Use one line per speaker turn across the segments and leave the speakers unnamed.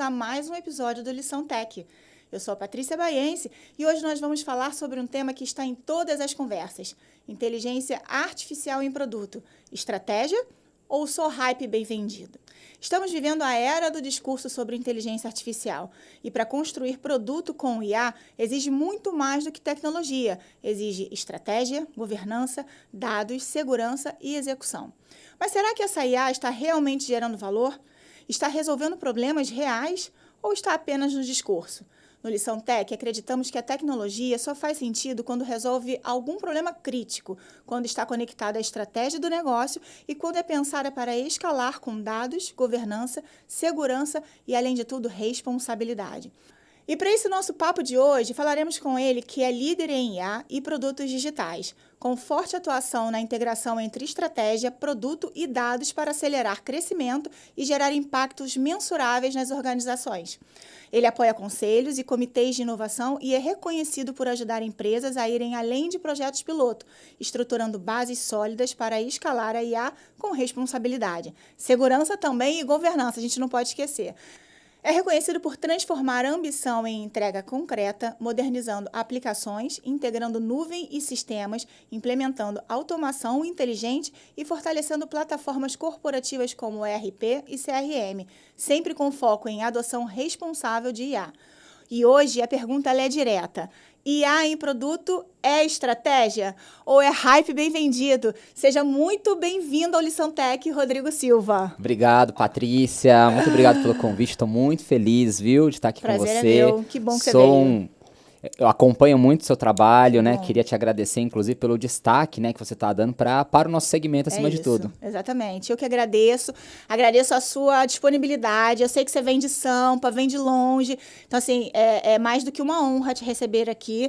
a mais um episódio do Lição Tech. Eu sou a Patrícia Baiense e hoje nós vamos falar sobre um tema que está em todas as conversas: inteligência artificial em produto. Estratégia ou só hype bem vendido? Estamos vivendo a era do discurso sobre inteligência artificial e para construir produto com IA exige muito mais do que tecnologia. Exige estratégia, governança, dados, segurança e execução. Mas será que essa IA está realmente gerando valor? Está resolvendo problemas reais ou está apenas no discurso? No Lição Tech, acreditamos que a tecnologia só faz sentido quando resolve algum problema crítico, quando está conectada à estratégia do negócio e quando é pensada para escalar com dados, governança, segurança e, além de tudo, responsabilidade. E para esse nosso papo de hoje, falaremos com ele, que é líder em IA e produtos digitais, com forte atuação na integração entre estratégia, produto e dados para acelerar crescimento e gerar impactos mensuráveis nas organizações. Ele apoia conselhos e comitês de inovação e é reconhecido por ajudar empresas a irem além de projetos piloto, estruturando bases sólidas para escalar a IA com responsabilidade. Segurança também e governança, a gente não pode esquecer. É reconhecido por transformar a ambição em entrega concreta, modernizando aplicações, integrando nuvem e sistemas, implementando automação inteligente e fortalecendo plataformas corporativas como ERP e CRM, sempre com foco em adoção responsável de IA. E hoje a pergunta é direta: IA em produto é estratégia ou é hype bem vendido? Seja muito bem-vindo ao Lição Tech, Rodrigo Silva.
Obrigado, Patrícia. Muito obrigado pelo convite. Estou muito feliz, viu, de estar aqui com você.
Prazer é meu. Que bom que você veio.
Eu acompanho muito o seu trabalho, né? Queria te agradecer, inclusive, pelo destaque, né, que você está dando para o nosso segmento, acima de tudo.
Exatamente. Eu que agradeço. Agradeço a sua disponibilidade. Eu sei que você vem de Sampa, vem de longe. Então, assim, é mais do que uma honra te receber aqui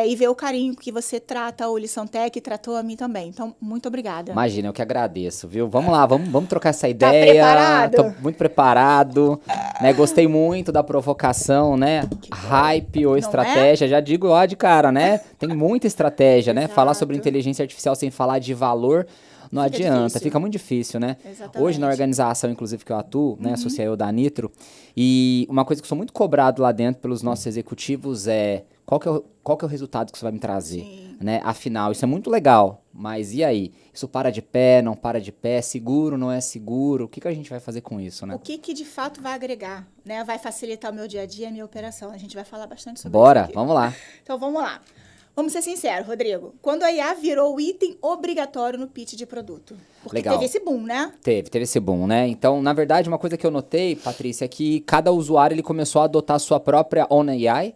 e ver o carinho que você trata o Lição Tech e tratou a mim também. Então, muito obrigada.
Imagina, eu que agradeço, viu? Vamos lá, vamos trocar essa
Tá
ideia.
preparado?
Tô muito preparado. Né? Gostei muito da provocação, né? Hype ou estratégia. Já digo lá de cara, né? Tem muita estratégia, né? Falar sobre inteligência artificial sem falar de valor não adianta, fica muito difícil, né?
Exatamente.
Hoje, na organização, inclusive, que eu atuo, né? Associei eu da Nitro, e uma coisa que eu sou muito cobrado lá dentro pelos nossos executivos é qual que é o resultado que você vai me trazer, né? Afinal, isso é muito legal, mas e aí? Isso para de pé, não para de pé, seguro, não é seguro? O que a gente vai fazer com isso, né?
O que de fato vai agregar, né? Vai facilitar o meu dia a dia, a minha operação. A gente vai falar bastante sobre isso aqui.
Vamos lá.
Então, vamos lá. Vamos ser sinceros, Rodrigo. Quando a IA virou o item obrigatório no pitch de produto. Porque teve esse boom, né?
Teve esse boom, né? Então, na verdade, uma coisa que eu notei, Patrícia, é que cada usuário ele começou a adotar a sua própria Own AI,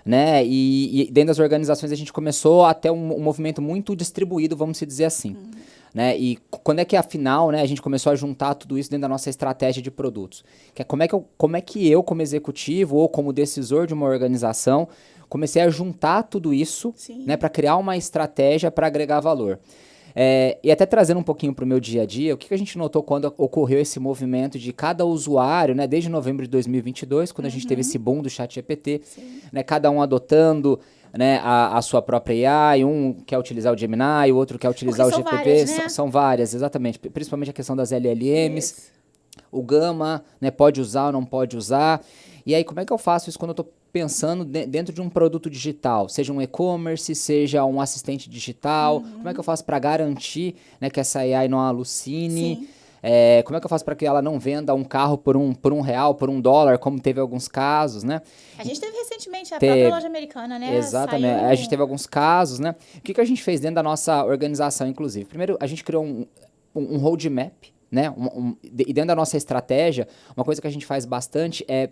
né? E dentro das organizações a gente começou a ter um movimento muito distribuído, vamos se dizer assim. Né? E quando é que, afinal, né, a gente começou a juntar tudo isso dentro da nossa estratégia de produtos? Que é como é que eu, como executivo ou como decisor de uma organização, comecei a juntar tudo isso, né, para criar uma estratégia para agregar valor. E até trazendo um pouquinho para o meu dia a dia, o que a gente notou quando ocorreu esse movimento de cada usuário, né, desde novembro de 2022, quando a gente teve esse boom do ChatGPT, né, cada um adotando, né, a sua própria AI, um quer utilizar o Gemini, o outro quer utilizar o GPT.
Várias, né?
São várias, exatamente. Principalmente a questão das LLMs. O Gama, né, pode usar ou não pode usar. E aí, como é que eu faço isso quando eu estou pensando dentro de um produto digital? Seja um e-commerce, seja um assistente digital. Como é que eu faço para garantir, né, que essa AI não alucine? Como é que eu faço para que ela não venda um carro por um real, por $1, como teve alguns casos, né?
A gente teve recentemente a própria loja americana, né?
Exatamente. A gente teve alguns casos, né? O que a gente fez dentro da nossa organização, inclusive? Primeiro, a gente criou um roadmap, né? E dentro da nossa estratégia, uma coisa que a gente faz bastante é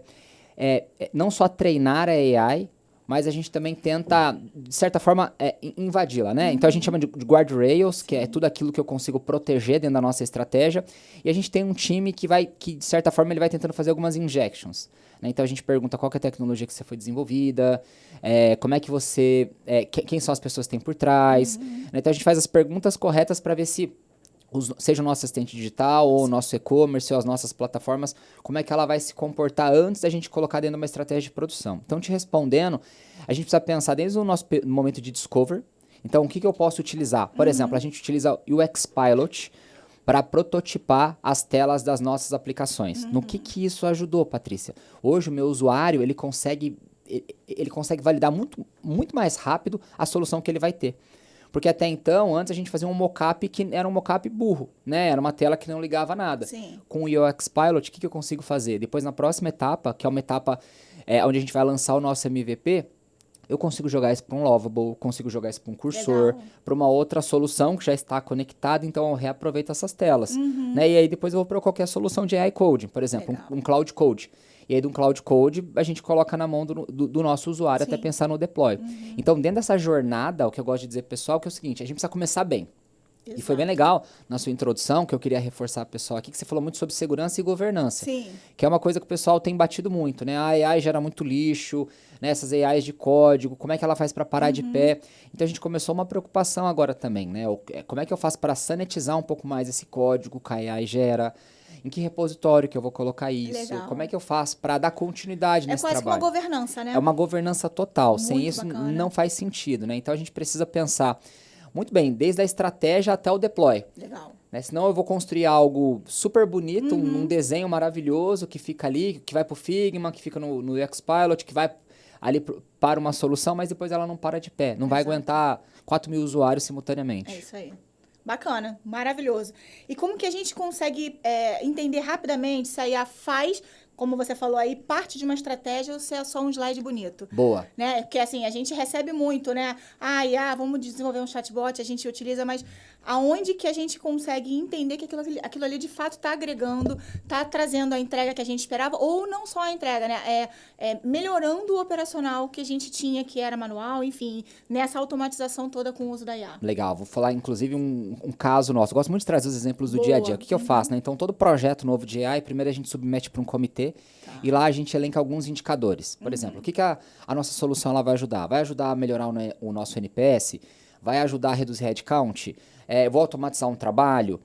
não só treinar a AI, mas a gente também tenta, de certa forma, invadi-la, né? Então a gente chama de guardrails, que é tudo aquilo que eu consigo proteger dentro da nossa estratégia, e a gente tem um time que de certa forma, ele vai tentando fazer algumas injections, né? Então a gente pergunta qual que é a tecnologia que você foi desenvolvida, como é que você, quem são as pessoas que tem por trás, né? Então a gente faz as perguntas corretas para ver se seja o nosso assistente digital ou o nosso e-commerce ou as nossas plataformas, como é que ela vai se comportar antes da gente colocar dentro de uma estratégia de produção. Então, te respondendo, a gente precisa pensar desde o nosso momento de discover. Então, o que eu posso utilizar? Por exemplo, a gente utiliza o UX Pilot, para prototipar as telas das nossas aplicações. No que isso ajudou, Patrícia? Hoje o meu usuário ele consegue validar muito mais rápido a solução que ele vai ter. Porque até então, antes a gente fazia um mockup que era um mockup burro, né? Era uma tela que não ligava nada.
Sim.
Com o UX Pilot, o que eu consigo fazer? Depois, na próxima etapa, que é uma etapa onde a gente vai lançar o nosso MVP, eu consigo jogar isso para um Lovable, consigo jogar isso para um cursor, para uma outra solução que já está conectada, então eu reaproveito essas telas. Né? E aí depois eu vou para qualquer solução de AI Coding, por exemplo, um Cloud Code. E aí, de um Cloud Code, a gente coloca na mão do nosso usuário até pensar no deploy. Então, dentro dessa jornada, o que eu gosto de dizer, pessoal, que é o seguinte, a gente precisa começar bem. Exato. E foi bem legal na sua introdução, que eu queria reforçar pro pessoal aqui, que você falou muito sobre segurança e governança.
Sim.
Que é uma coisa que o pessoal tem batido muito, né? A AI gera muito lixo, né? Essas AIs de código, como é que ela faz para parar de pé? Então, a gente começou uma preocupação agora também, né? Como é que eu faço para sanitizar um pouco mais esse código que a AI gera? Em que repositório que eu vou colocar isso?
Legal.
Como é que eu faço para dar continuidade nesse trabalho?
É quase que uma governança, né?
É uma governança total.
Muito
Sem isso
bacana.
não faz sentido, né? Então a gente precisa pensar muito bem, desde a estratégia até o deploy.
Legal.
Né? Senão eu vou construir algo super bonito, um desenho maravilhoso que fica ali, que vai para o Figma, que fica no UX Pilot, que vai ali para uma solução, mas depois ela não para de pé. Não vai aguentar 4.000 usuários simultaneamente.
É isso aí. Bacana, maravilhoso. E como que a gente consegue entender rapidamente se a IA faz, como você falou aí, parte de uma estratégia ou se é só um slide bonito?
Boa.
Né? Porque assim, a gente recebe muito, né? IA, vamos desenvolver um chatbot, a gente utiliza, mas aonde que a gente consegue entender que aquilo ali de fato está agregando, está trazendo a entrega que a gente esperava, ou não só a entrega, né? Melhorando o operacional que a gente tinha, que era manual, enfim, nessa automatização toda com o uso da IA.
Legal, vou falar inclusive um caso nosso. Eu gosto muito de trazer os exemplos do dia a dia. O que eu faço, né? Então, todo projeto novo de AI, primeiro a gente submete para um comitê e lá a gente elenca alguns indicadores. Por exemplo, o que a nossa solução ela vai ajudar? Vai ajudar a melhorar o nosso NPS? Vai ajudar a reduzir headcount? Vou automatizar um trabalho?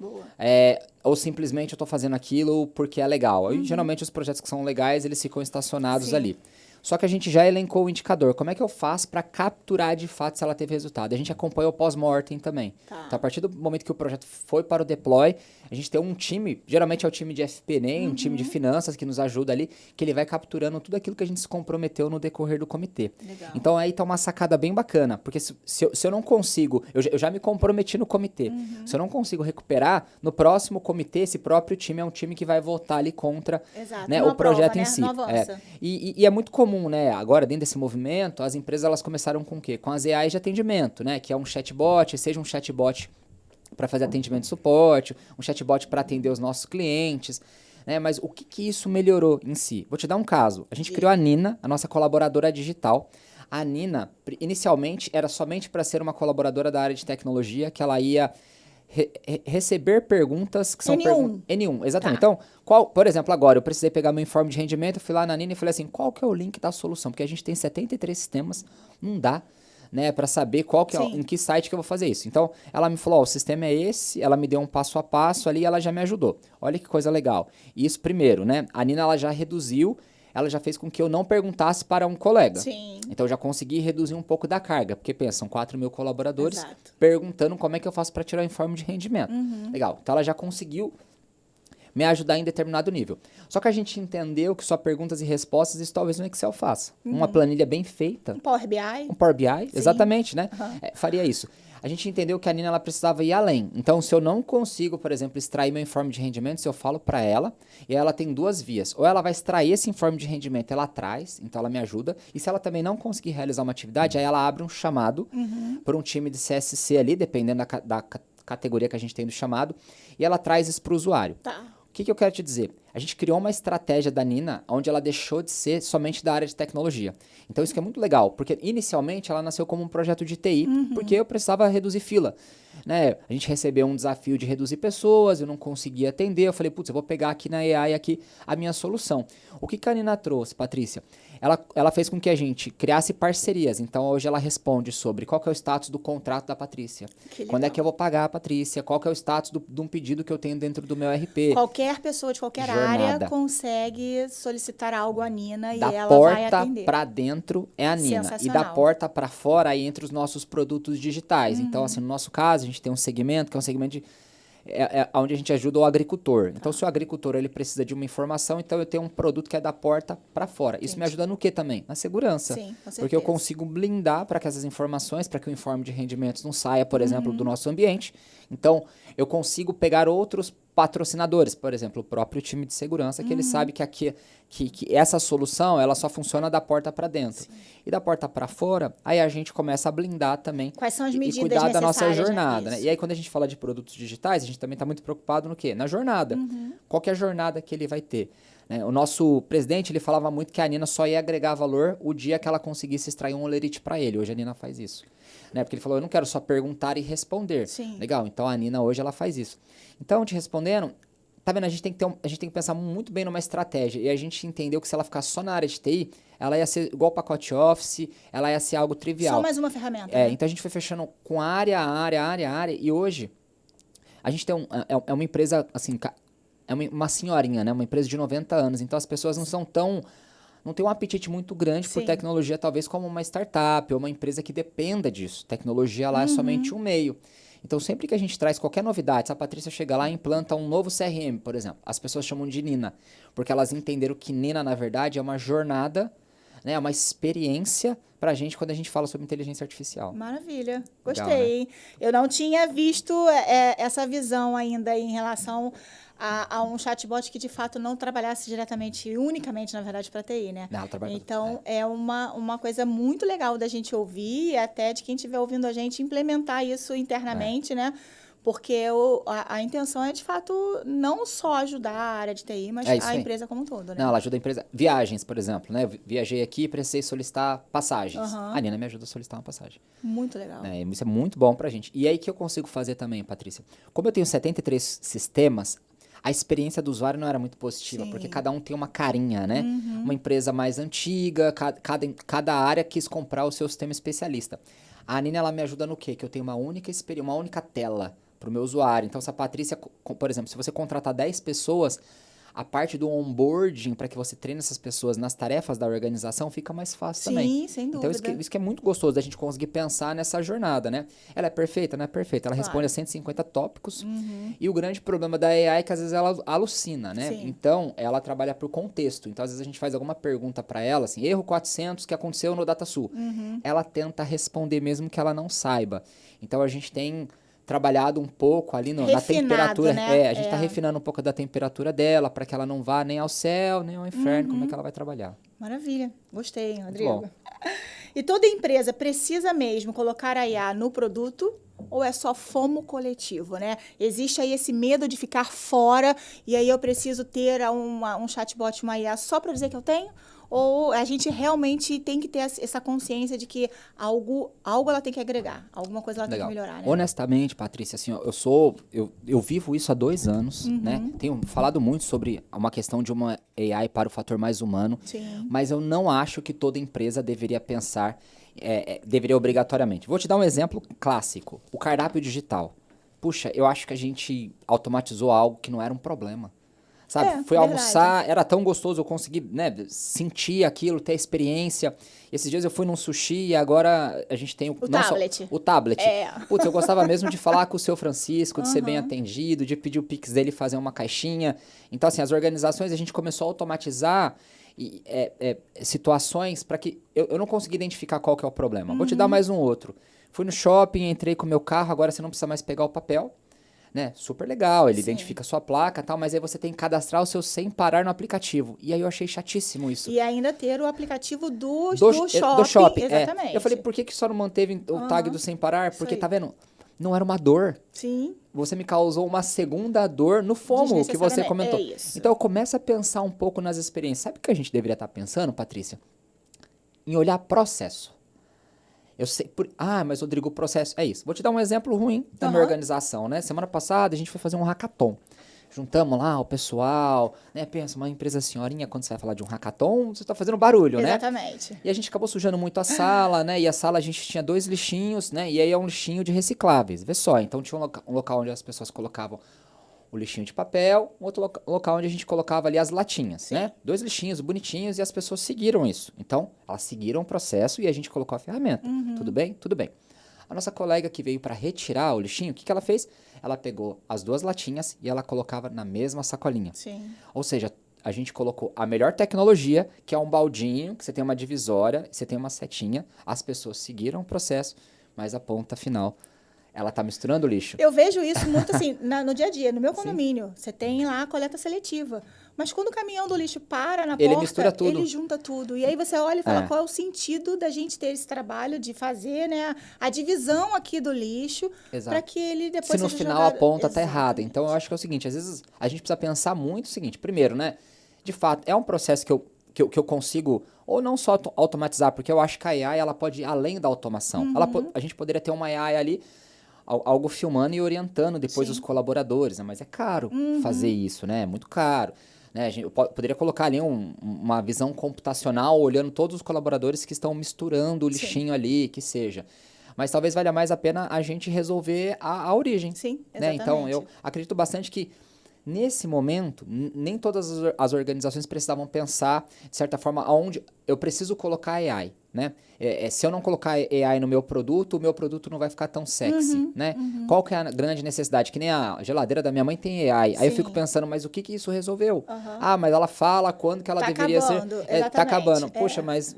Ou simplesmente eu estou fazendo aquilo porque é legal? Aí, geralmente os projetos que são legais, eles ficam estacionados ali. Só que a gente já elencou o indicador. Como é que eu faço para capturar de fato se ela teve resultado? A gente acompanha o pós-mortem também. Então, a partir do momento que o projeto foi para o deploy, a gente tem um time, geralmente é o time de FP&A, um time de finanças que nos ajuda ali, que ele vai capturando tudo aquilo que a gente se comprometeu no decorrer do comitê.
Legal.
Então, aí tá uma sacada bem bacana, porque se eu não consigo, eu já me comprometi no comitê, se eu não consigo recuperar, no próximo comitê, esse próprio time é um time que vai votar ali contra né, o projeto em si. E é muito comum, né? Agora, dentro desse movimento, as empresas elas começaram com o quê? Com as AIs de atendimento, né? Que é um chatbot, seja um chatbot para fazer atendimento e suporte, um chatbot para atender os nossos clientes, né? Mas o que isso melhorou em si? Vou te dar um caso. A gente criou a Nina, a nossa colaboradora digital. A Nina, inicialmente, era somente para ser uma colaboradora da área de tecnologia, que ela ia receber perguntas que são N1, exatamente. Então, por exemplo, agora eu precisei pegar meu informe de rendimento, eu fui lá na Nina e falei assim, qual que é o link da solução? Porque a gente tem 73 sistemas, não dá, né, para saber qual que é, em que site que eu vou fazer isso. Então, ela me falou, o sistema é esse, ela me deu um passo a passo ali e ela já me ajudou. Olha que coisa legal. E isso primeiro, né? A Nina ela já reduziu, ela já fez com que eu não perguntasse para um colega.
Sim.
Então, eu já consegui reduzir um pouco da carga, porque pensa, são 4.000 colaboradores
Exato.
perguntando como é que eu faço para tirar o informe de rendimento. Legal. Então, ela já conseguiu me ajudar em determinado nível. Só que a gente entendeu que só perguntas e respostas, isso talvez no Excel faça. Uma planilha bem feita.
Um Power BI.
Um Power BI, exatamente, né? Faria isso. A gente entendeu que a Nina ela precisava ir além. Então, se eu não consigo, por exemplo, extrair meu informe de rendimento, se eu falo para ela, e ela tem duas vias. Ou ela vai extrair esse informe de rendimento, ela traz, então ela me ajuda. E se ela também não conseguir realizar uma atividade, aí ela abre um chamado para um time de CSC ali, dependendo da categoria que a gente tem do chamado, e ela traz isso para o usuário. O que eu quero te dizer? A gente criou uma estratégia da Nina onde ela deixou de ser somente da área de tecnologia. Então isso que é muito legal, porque inicialmente ela nasceu como um projeto de TI, porque eu precisava reduzir fila. Né? A gente recebeu um desafio de reduzir pessoas, eu não conseguia atender, eu falei, putz, eu vou pegar aqui na AI aqui a minha solução. O que a Nina trouxe, Patrícia? Ela fez com que a gente criasse parcerias. Então, hoje ela responde sobre qual que é o status do contrato da Patrícia. Quando é que eu vou pagar a Patrícia? Qual que é o status de um pedido que eu tenho dentro do meu RP?
Qualquer pessoa de qualquer área consegue solicitar algo à Nina e ela vai atender.
Da porta para dentro é a Nina. E da porta para fora aí entre os nossos produtos digitais. Então, assim, no nosso caso, a gente tem um segmento que é um segmento de é onde a gente ajuda o agricultor. Então, se o agricultor ele precisa de uma informação, então eu tenho um produto que é da porta para fora. Isso me ajuda no quê também? Na segurança.
Sim, com certeza.
Porque eu consigo blindar para que essas informações, para que o informe de rendimentos não saia, por exemplo, do nosso ambiente. Então, eu consigo pegar outros patrocinadores, por exemplo, o próprio time de segurança, que ele sabe que essa solução ela só funciona da porta para dentro. Sim. E da porta para fora, aí a gente começa a blindar também.
Quais são as medidas
e cuidar da nossa
necessárias,
jornada, né? E aí, quando a gente fala de produtos digitais, a gente também está muito preocupado no quê? Na jornada. Qual que é a jornada que ele vai ter? Né? O nosso presidente, ele falava muito que a Nina só ia agregar valor o dia que ela conseguisse extrair um olerite para ele. Hoje a Nina faz isso. Né? Porque ele falou, eu não quero só perguntar e responder.
Sim.
Legal, então a Nina hoje ela faz isso. Então, te respondendo, tá vendo? A gente tem que pensar muito bem numa estratégia. E a gente entendeu que se ela ficar só na área de TI, ela ia ser igual pacote Office, ela ia ser algo trivial.
Só mais uma ferramenta.
É,
né?
então a gente foi fechando com área. E hoje, a gente tem é uma empresa, assim, é uma senhorinha, né? Uma empresa de 90 anos. Então as pessoas não tem um apetite muito grande por tecnologia, talvez como uma startup ou uma empresa que dependa disso. Tecnologia lá é somente um meio. Então, sempre que a gente traz qualquer novidade, se a Patrícia chega lá e implanta um novo CRM, por exemplo, as pessoas chamam de Nina, porque elas entenderam que Nina, na verdade, é uma jornada, né, é uma experiência pra gente quando a gente fala sobre inteligência artificial.
Maravilha. Gostei.
Legal, né?
Eu não tinha visto essa visão ainda em relação a um chatbot que, de fato, não trabalhasse diretamente, unicamente, na verdade, para TI, né?
Não, ela trabalha
então, é uma coisa muito legal da gente ouvir e até de quem estiver ouvindo a gente implementar isso internamente, né? Porque a intenção é, de fato, não só ajudar a área de TI, mas a empresa como um todo, né?
Não, ela ajuda a empresa. Viagens, por exemplo, né? Eu viajei aqui e precisei solicitar passagens. A Nina me ajuda a solicitar uma passagem.
Muito legal.
Isso é muito bom pra gente. E aí que eu consigo fazer também, Patrícia. Como eu tenho 73 sistemas, a experiência do usuário não era muito positiva, porque cada um tem uma carinha, né? Uma empresa mais antiga, cada área quis comprar o seu sistema especialista. A Nina, ela me ajuda no quê? Que eu tenho uma única tela para o meu usuário. Então, se a Patrícia, por exemplo, se você contratar 10 pessoas, a parte do onboarding, para que você treine essas pessoas nas tarefas da organização, fica mais fácil também.
Sim, sem dúvida.
Então, isso que é muito gostoso da gente conseguir pensar nessa jornada, né? Ela é perfeita? Não é perfeita. Ela responde a 150 tópicos. E o grande problema da AI é que, às vezes, ela alucina, né?
Sim.
Então, ela trabalha por contexto. Então, às vezes, a gente faz alguma pergunta para ela, assim, erro 400 que aconteceu no DataSul. Ela tenta responder mesmo que ela não saiba. Então, a gente tem trabalhado um pouco ali na temperatura.
Né?
A gente está refinando um pouco da temperatura dela para que ela não vá nem ao céu, nem ao inferno, como é que ela vai trabalhar.
Maravilha. Gostei, Rodrigo. E toda empresa precisa mesmo colocar a IA no produto ou é só FOMO coletivo, né? Existe aí esse medo de ficar fora e aí eu preciso ter um chatbot, uma IA só para dizer que eu tenho? Ou a gente realmente tem que ter essa consciência de que algo ela tem que agregar, alguma coisa ela tem que melhorar, né?
Honestamente, Patrícia, assim, eu vivo isso há 2 anos, né? Tenho falado muito sobre uma questão de uma AI para o fator mais humano, mas eu não acho que toda empresa deveria pensar, deveria obrigatoriamente. Vou te dar um exemplo clássico, o cardápio digital. Puxa, eu acho que a gente automatizou algo que não era um problema. Sabe, fui almoçar, era tão gostoso, eu consegui, né, sentir aquilo, ter a experiência. Esses dias eu fui num sushi e agora a gente tem
o tablet.
O tablet. Putz, eu gostava mesmo de falar com o seu Francisco, de ser bem atendido, de pedir o Pix dele fazer uma caixinha. Então, assim, as organizações, a gente começou a automatizar situações para que... Eu não consegui identificar qual que é o problema. Vou te dar mais um outro. Fui no shopping, entrei com o meu carro, agora você não precisa mais pegar o papel. Né? Super legal, ele identifica a sua placa e tal, mas aí você tem que cadastrar o seu sem parar no aplicativo. E aí eu achei chatíssimo isso.
E ainda ter o aplicativo do
shopping.
Exatamente.
Eu falei, por que só não manteve o tag do sem parar? Porque, tá vendo? Não era uma dor.
Sim.
Você me causou uma segunda dor no FOMO que você comentou. Então eu começo a pensar um pouco nas experiências. Sabe o que a gente deveria estar pensando, Patrícia? Em olhar processo. Eu sei, mas Rodrigo, o processo é isso. Vou te dar um exemplo ruim da minha organização, né? Semana passada a gente foi fazer um hackathon. Juntamos lá o pessoal, né? Pensa, uma empresa senhorinha, quando você vai falar de um hackathon, você tá fazendo barulho, né?
Exatamente.
E a gente acabou sujando muito a sala, né? E a sala a gente tinha 2 lixinhos, né? E aí é um lixinho de recicláveis, vê só. Então tinha um local onde as pessoas colocavam o lixinho de papel, um outro local onde a gente colocava ali as latinhas, né? 2 lixinhos bonitinhos e as pessoas seguiram isso. Então, elas seguiram o processo e a gente colocou a ferramenta. Tudo bem? Tudo bem. A nossa colega que veio para retirar o lixinho, o que ela fez? Ela pegou as 2 latinhas e ela colocava na mesma sacolinha.
Sim.
Ou seja, a gente colocou a melhor tecnologia, que é um baldinho, que você tem uma divisória, você tem uma setinha. As pessoas seguiram o processo, mas a ponta final, ela tá misturando o lixo.
Eu vejo isso muito assim, no dia a dia, no meu condomínio. Você tem lá a coleta seletiva. Mas quando o caminhão do lixo para na
Ele
porta,
mistura tudo.
ele junta tudo. E aí você olha e fala, qual é o sentido da gente ter esse trabalho de fazer, né, a divisão aqui do lixo, para que ele depois
se no
seja
final
jogado...
a ponta tá
Exatamente.
errada. Então eu acho que é o seguinte, às vezes a gente precisa pensar muito o seguinte, primeiro, né, de fato, é um processo que eu consigo, ou não só automatizar, porque eu acho que a AI ela pode ir além da automação. A gente poderia ter uma AI ali, algo filmando e orientando depois os colaboradores, né? Mas é caro fazer isso, né? É muito caro. Né? Eu poderia colocar ali uma visão computacional, olhando todos os colaboradores que estão misturando o lixinho ali, que seja. Mas talvez valha mais a pena a gente resolver a origem.
Sim,
né?
exatamente.
Então, eu acredito bastante que nesse momento, nem todas as organizações precisavam pensar, de certa forma, aonde eu preciso colocar AI, né? Se eu não colocar AI no meu produto, o meu produto não vai ficar tão sexy, né? Qual que é a grande necessidade? Que nem a geladeira da minha mãe tem AI. Aí eu fico pensando, mas o que isso resolveu? Ah, mas ela fala quando que ela deveria
acabando,
ser... tá acabando. Poxa, mas...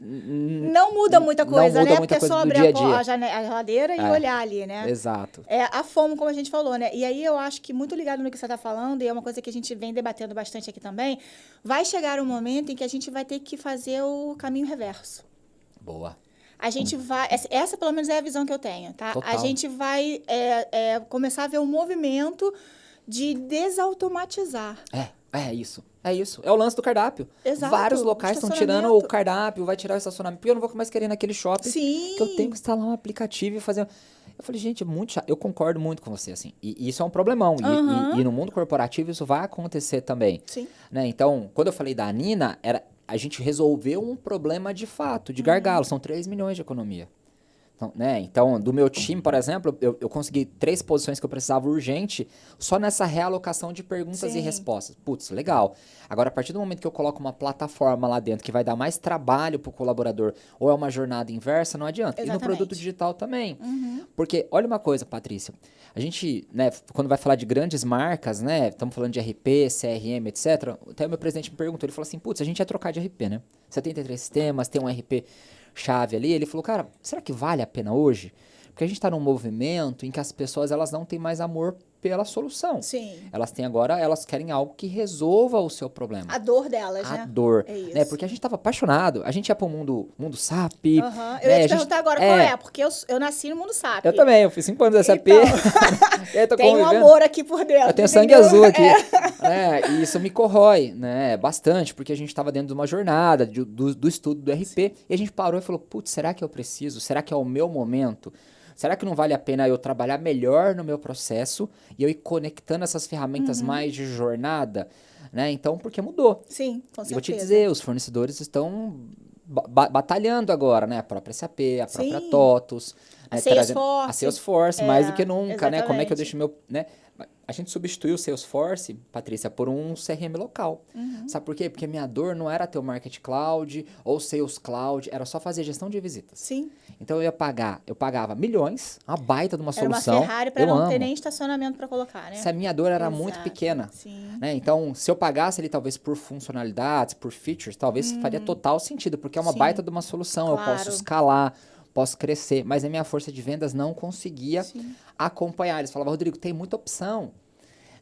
Não muda muita coisa,
não muda
né?
Muita
Porque é
coisa
só
do
abrir
dia a dia.
a geladeira e olhar ali, né?
Exato.
É a fome, como a gente falou, né? E aí eu acho que muito ligado no que você está falando, e é uma coisa que a gente vem debatendo bastante aqui também, vai chegar um momento em que a gente vai ter que fazer o caminho reverso.
Boa.
A gente vai... Essa, pelo menos, é a visão que eu tenho, tá?
Total.
A gente vai começar a ver um movimento de desautomatizar.
É isso. É isso. É o lance do cardápio.
Exato.
Vários locais estão tirando o cardápio, vai tirar o estacionamento, porque eu não vou mais querer ir naquele shopping.
Sim.
Que eu tenho que instalar um aplicativo e fazer... Eu falei, gente, é muito chato. Eu concordo muito com você, assim. E isso é um problemão. E no mundo corporativo isso vai acontecer também.
Sim.
Né? Então, quando eu falei da Nina, a gente resolveu um problema de fato, de gargalo. São 3 milhões de economia. Então, né? Então, do meu time, por exemplo, eu consegui 3 posições que eu precisava urgente só nessa realocação de perguntas e respostas. Putz, legal. Agora, a partir do momento que eu coloco uma plataforma lá dentro que vai dar mais trabalho para o colaborador ou é uma jornada inversa, não adianta.
Exatamente.
E no produto digital também. Porque, olha uma coisa, Patrícia. A gente, né, quando vai falar de grandes marcas, né, estamos falando de RP, CRM, etc. Até o meu presidente me perguntou, ele falou assim, putz, a gente ia trocar de RP, né? 73 sistemas, tem um RP... chave ali, ele falou, cara, será que vale a pena hoje? Porque a gente está num movimento em que as pessoas elas não têm mais amor pela solução.
Sim.
Elas querem algo que resolva o seu problema.
A dor delas, né?
A dor.
É isso.
Né? Porque a gente estava apaixonado, a gente ia pro mundo SAP.
Eu ia te perguntar agora qual é, porque eu nasci no mundo SAP.
Eu também, eu fiz 5 anos de SAP.
Então, tem um amor aqui por dentro.
Eu tenho sangue azul aqui. E isso me corrói, né, bastante, porque a gente estava dentro de uma jornada, do estudo do RP, e a gente parou e falou, putz, será que eu preciso? Será que é o meu momento? Será que não vale a pena eu trabalhar melhor no meu processo e eu ir conectando essas ferramentas mais de jornada? Né? Então, porque mudou.
Sim, com certeza.
E vou te dizer, os fornecedores estão batalhando agora, né? A própria SAP, a própria TOTUS.
A Salesforce.
A Salesforce, mais do que nunca,
exatamente.
né? Como é que eu deixo meu... Né? A gente substituiu o Salesforce, Patrícia, por um CRM local. Sabe por quê? Porque a minha dor não era ter o Market Cloud ou Sales Cloud, era só fazer gestão de visitas.
Sim.
Então eu pagava milhões, uma baita de uma solução.
Era uma Ferrari para não ter nem estacionamento para colocar, né?
Se a minha dor era muito pequena.
Sim.
Né? Então, se eu pagasse ali talvez por funcionalidades, por features, talvez faria total sentido, porque é uma baita de uma solução.
Claro.
Eu posso escalar, posso crescer, mas a minha força de vendas não conseguia acompanhar. Eles falavam, Rodrigo, tem muita opção.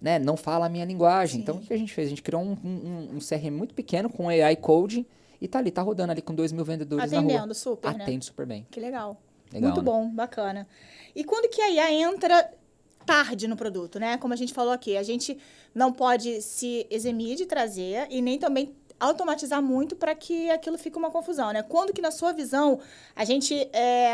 Né? Não fala a minha linguagem. Então, o que a gente fez? A gente criou um CRM muito pequeno com AI Coding e tá rodando ali com 2 mil vendedores na rua.
Atendendo super, né?
Atende super bem.
Que legal.
né?
Muito bom, bacana. E quando que a IA entra tarde no produto, né? Como a gente falou aqui, a gente não pode se eximir de trazer e nem também automatizar muito para que aquilo fique uma confusão, né? Quando que, na sua visão, a gente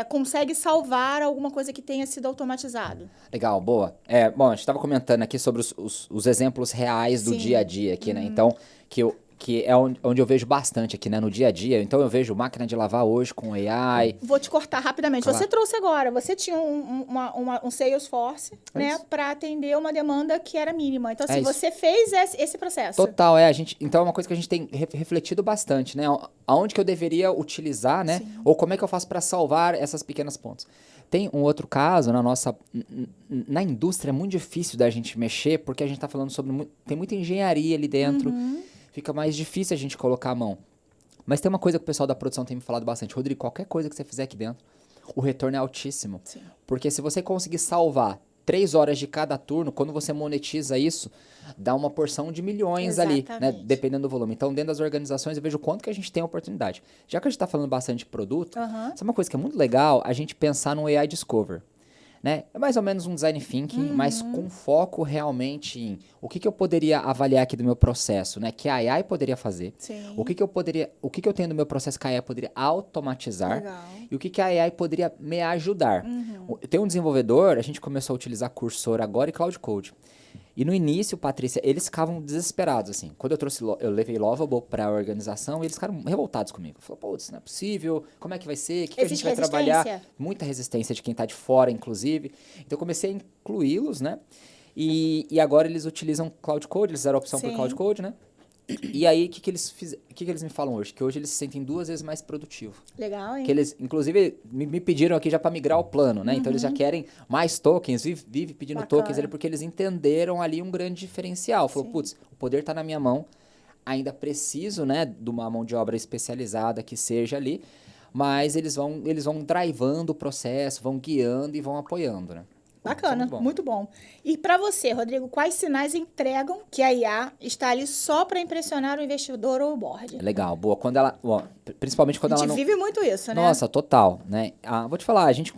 consegue salvar alguma coisa que tenha sido automatizado?
Legal, boa. Bom, a gente estava comentando aqui sobre os exemplos reais do dia a dia aqui, né? Então, que é onde eu vejo bastante aqui, né? No dia a dia. Então, eu vejo máquina de lavar hoje com AI.
Vou te cortar rapidamente.
Claro.
Você trouxe agora, você tinha um Salesforce, né? Para atender uma demanda que era mínima. Então, assim, você fez esse processo.
Total, então é uma coisa que a gente tem refletido bastante, né? Aonde que eu deveria utilizar, né? Ou como é que eu faço para salvar essas pequenas pontas. Tem um outro caso na indústria é muito difícil da gente mexer, porque a gente está falando sobre, tem muita engenharia ali dentro, fica mais difícil a gente colocar a mão. Mas tem uma coisa que o pessoal da produção tem me falado bastante, Rodrigo, qualquer coisa que você fizer aqui dentro, o retorno é altíssimo.
Sim.
Porque se você conseguir salvar 3 horas de cada turno, quando você monetiza isso, dá uma porção de milhões ali, né? Dependendo do volume. Então, dentro das organizações, eu vejo o quanto que a gente tem oportunidade. Já que a gente está falando bastante de produto, sabe uma coisa que é muito legal? A gente pensar no AI Discover. Né? É mais ou menos um design thinking, mas com foco realmente em o que eu poderia avaliar aqui do meu processo, né? Que a AI poderia fazer.
Sim.
O que eu tenho no meu processo que a AI poderia automatizar.
Legal.
E o que a AI poderia me ajudar. Tem um desenvolvedor, a gente começou a utilizar Cursor agora e Cloud Code. E no início, Patrícia, eles ficavam desesperados, assim. Quando eu levei Lovable para a organização, eles ficaram revoltados comigo. Falaram, pô, isso não é possível, como é que vai ser? O que a gente vai trabalhar? Muita resistência de quem está de fora, inclusive. Então, eu comecei a incluí-los, né? E agora eles utilizam Cloud Code, eles deram a opção por Cloud Code, né? E aí, o que eles me falam hoje? Que hoje eles se sentem 2 vezes mais produtivos.
Legal, hein?
Que eles, inclusive, me pediram aqui já para migrar o plano, né? Então, eles já querem mais tokens, vive pedindo tokens ali, porque eles entenderam ali um grande diferencial. Falou, putz, o poder está na minha mão, ainda preciso, né, de uma mão de obra especializada que seja ali, mas eles vão drivando o processo, vão guiando e vão apoiando, né?
Bacana, muito bom. E para você, Rodrigo, quais sinais entregam que a IA está ali só para impressionar o investidor ou o board?
Legal, boa. Quando ela, principalmente quando ela não...
A gente vive muito isso, né?
Nossa, total, né? Vou te falar, a gente,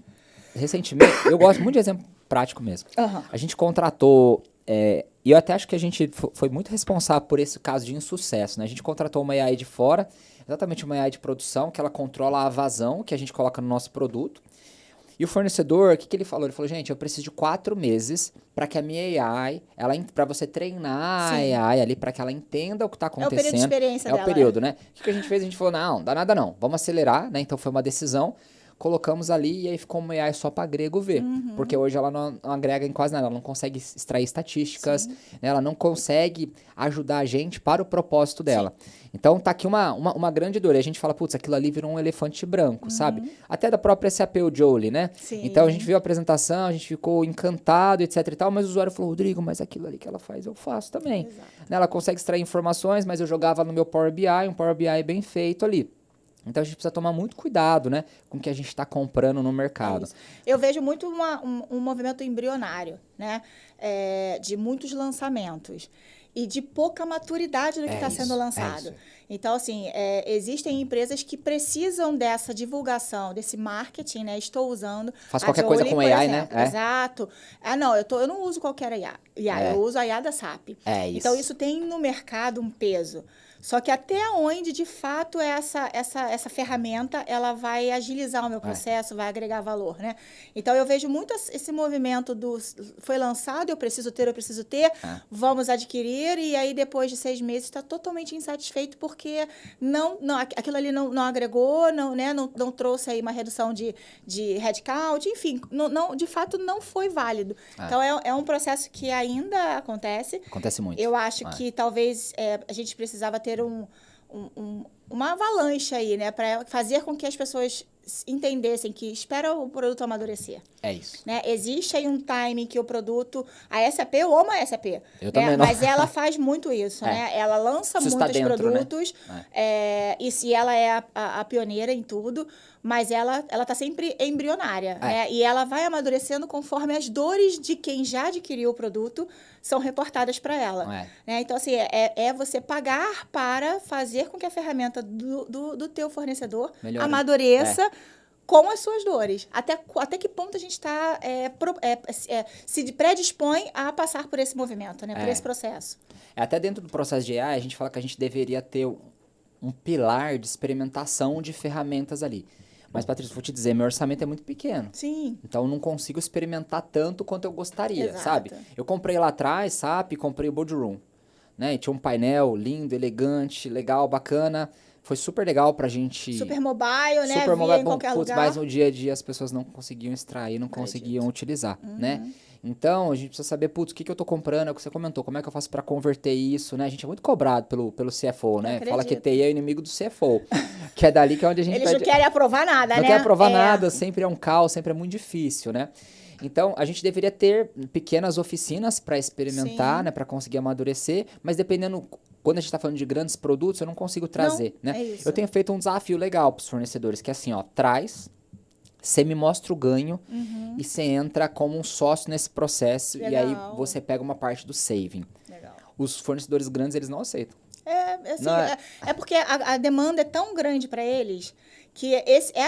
recentemente, eu gosto muito de exemplo prático mesmo. A gente contratou, e eu até acho que a gente foi muito responsável por esse caso de insucesso, né? A gente contratou uma AI de fora, exatamente uma AI de produção, que ela controla a vazão que a gente coloca no nosso produto. E o fornecedor, o que ele falou? Ele falou, gente, eu preciso de 4 meses para que a minha AI, para você treinar a AI ali, para que ela entenda o que está acontecendo.
É o período de experiência dela.
É o período, né? O que a gente fez? A gente falou, não, dá nada não, vamos acelerar, né? Então foi uma decisão, colocamos ali e aí ficou uma AI só para grego ver. Porque hoje ela não agrega em quase nada, ela não consegue extrair estatísticas, né? Ela não consegue ajudar a gente para o propósito dela. Então tá aqui uma grande dor. E a gente fala, putz, aquilo ali virou um elefante branco, sabe? Até da própria SAP, o Jolie, né? Então a gente viu a apresentação, a gente ficou encantado, etc e tal, mas o usuário falou, Rodrigo, mas aquilo ali que ela faz, eu faço também. Né? Ela consegue extrair informações, mas eu jogava no meu Power BI, um Power BI bem feito ali. Então, a gente precisa tomar muito cuidado, né, com o que a gente está comprando no mercado.
Eu vejo muito um movimento embrionário, né, de muitos lançamentos e de pouca maturidade do que está sendo lançado. Então, assim, existem empresas que precisam dessa divulgação, desse marketing, né? Estou usando
Faz qualquer coisa com AI, né?
Exato. Não, eu não uso qualquer IA. Eu uso a IA da SAP. Então, isso tem no mercado um peso. Só que até onde, de fato, essa ferramenta ela vai agilizar o meu processo, vai agregar valor, né? Então, eu vejo muito esse movimento foi lançado, eu preciso ter, vamos adquirir, e aí, depois de 6 meses, está totalmente insatisfeito porque aquilo ali não agregou, não trouxe aí uma redução de headcount, enfim, de fato, não foi válido. Então, é um processo que ainda acontece.
Acontece muito.
Eu acho que talvez a gente precisava ter uma avalanche aí, né? Para fazer com que as pessoas entendessem que espera o produto amadurecer.
É isso.
Né? Existe aí um timing que o produto... A SAP, eu amo a SAP.
Eu também não.
Mas ela faz muito isso, né? Ela lança muitos produtos, né? E ela é a pioneira em tudo, mas ela tá sempre embrionária, né? E ela vai amadurecendo conforme as dores de quem já adquiriu o produto são reportadas para ela. Né? Então, assim, você pagar para fazer com que a ferramenta do teu fornecedor amadureça com as suas dores. Até que ponto a gente está se predispõe a passar por esse movimento, né? Por esse processo.
Até dentro do processo de AI, a gente fala que a gente deveria ter um pilar de experimentação de ferramentas ali. Mas, Patrícia, vou te dizer, meu orçamento é muito pequeno.
Sim.
Então, eu não consigo experimentar tanto quanto eu gostaria, sabe? Eu comprei lá atrás, SAP, comprei o Boardroom, né? E tinha um painel lindo, elegante, legal, bacana. foi super legal pra gente...
Super mobile, né?
Super
Via
mobile,
em qualquer lugar.
mas no dia a dia as pessoas não conseguiam extrair, não conseguiam utilizar, né? Então, a gente precisa saber, putz, o que eu tô comprando, é o que você comentou, como é que eu faço pra converter isso, né? A gente é muito cobrado pelo CFO, né? Fala que TI é o inimigo do CFO, que é dali que é onde a gente...
Eles não querem aprovar nada,
não
né?
quer aprovar nada, sempre é um caos, sempre é muito difícil, né? Então, a gente deveria ter pequenas oficinas para experimentar, né? Para conseguir amadurecer, mas dependendo... Quando a gente está falando de grandes produtos, eu não consigo trazer, né?
É isso.
Eu tenho feito um desafio legal para os fornecedores, que é assim, ó, traz... Você me mostra o ganho e você entra como um sócio nesse processo e aí você pega uma parte do saving.
Legal.
Os fornecedores grandes, eles não aceitam.
É porque a demanda é tão grande para eles que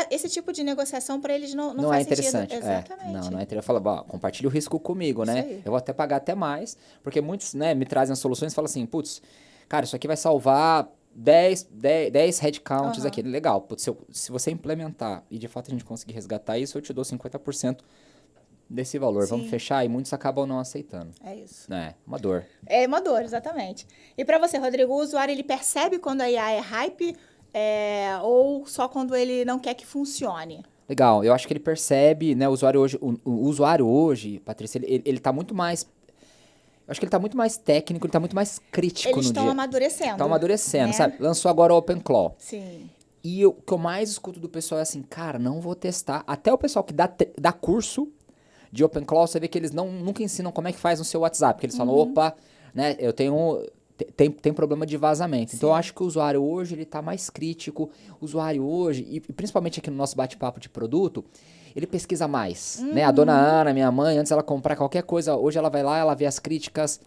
esse tipo de negociação para eles não faz
é interessante.
sentido. Exatamente.
Não é interessante. Eu falo, compartilha o risco comigo,
Isso
né?
aí.
Eu vou até pagar até mais, porque muitos, né, me trazem as soluções e falam assim, putz, cara, isso aqui vai salvar 10 headcounts aqui. Legal. Putz, se você implementar e de fato a gente conseguir resgatar isso, eu te dou 50% desse valor.
Sim.
Vamos fechar? E muitos acabam não aceitando.
É isso.
É, uma dor.
É uma dor, exatamente. E para você, Rodrigo, o usuário ele percebe quando a IA é hype ou só quando ele não quer que funcione?
Legal. Eu acho que ele percebe, né, o usuário hoje, Patrícia, ele tá muito mais... Eu acho que ele tá muito mais técnico, ele tá muito mais crítico no dia.
Eles estão amadurecendo.
Estão amadurecendo,
né?
sabe? Lançou agora o OpenClaw.
Sim.
E o que eu mais escuto do pessoal é assim, cara, não vou testar. Até o pessoal que dá curso de OpenClaw, você vê que eles nunca ensinam como é que faz no seu WhatsApp. Porque eles falam, opa, né, eu tenho... Tem problema de vazamento.
Sim.
Então, eu acho que o usuário hoje, ele tá mais crítico. O usuário hoje, e principalmente aqui no nosso bate-papo de produto, ele pesquisa mais, né? A dona Ana, minha mãe, antes ela comprar qualquer coisa, hoje ela vai lá, ela vê as críticas.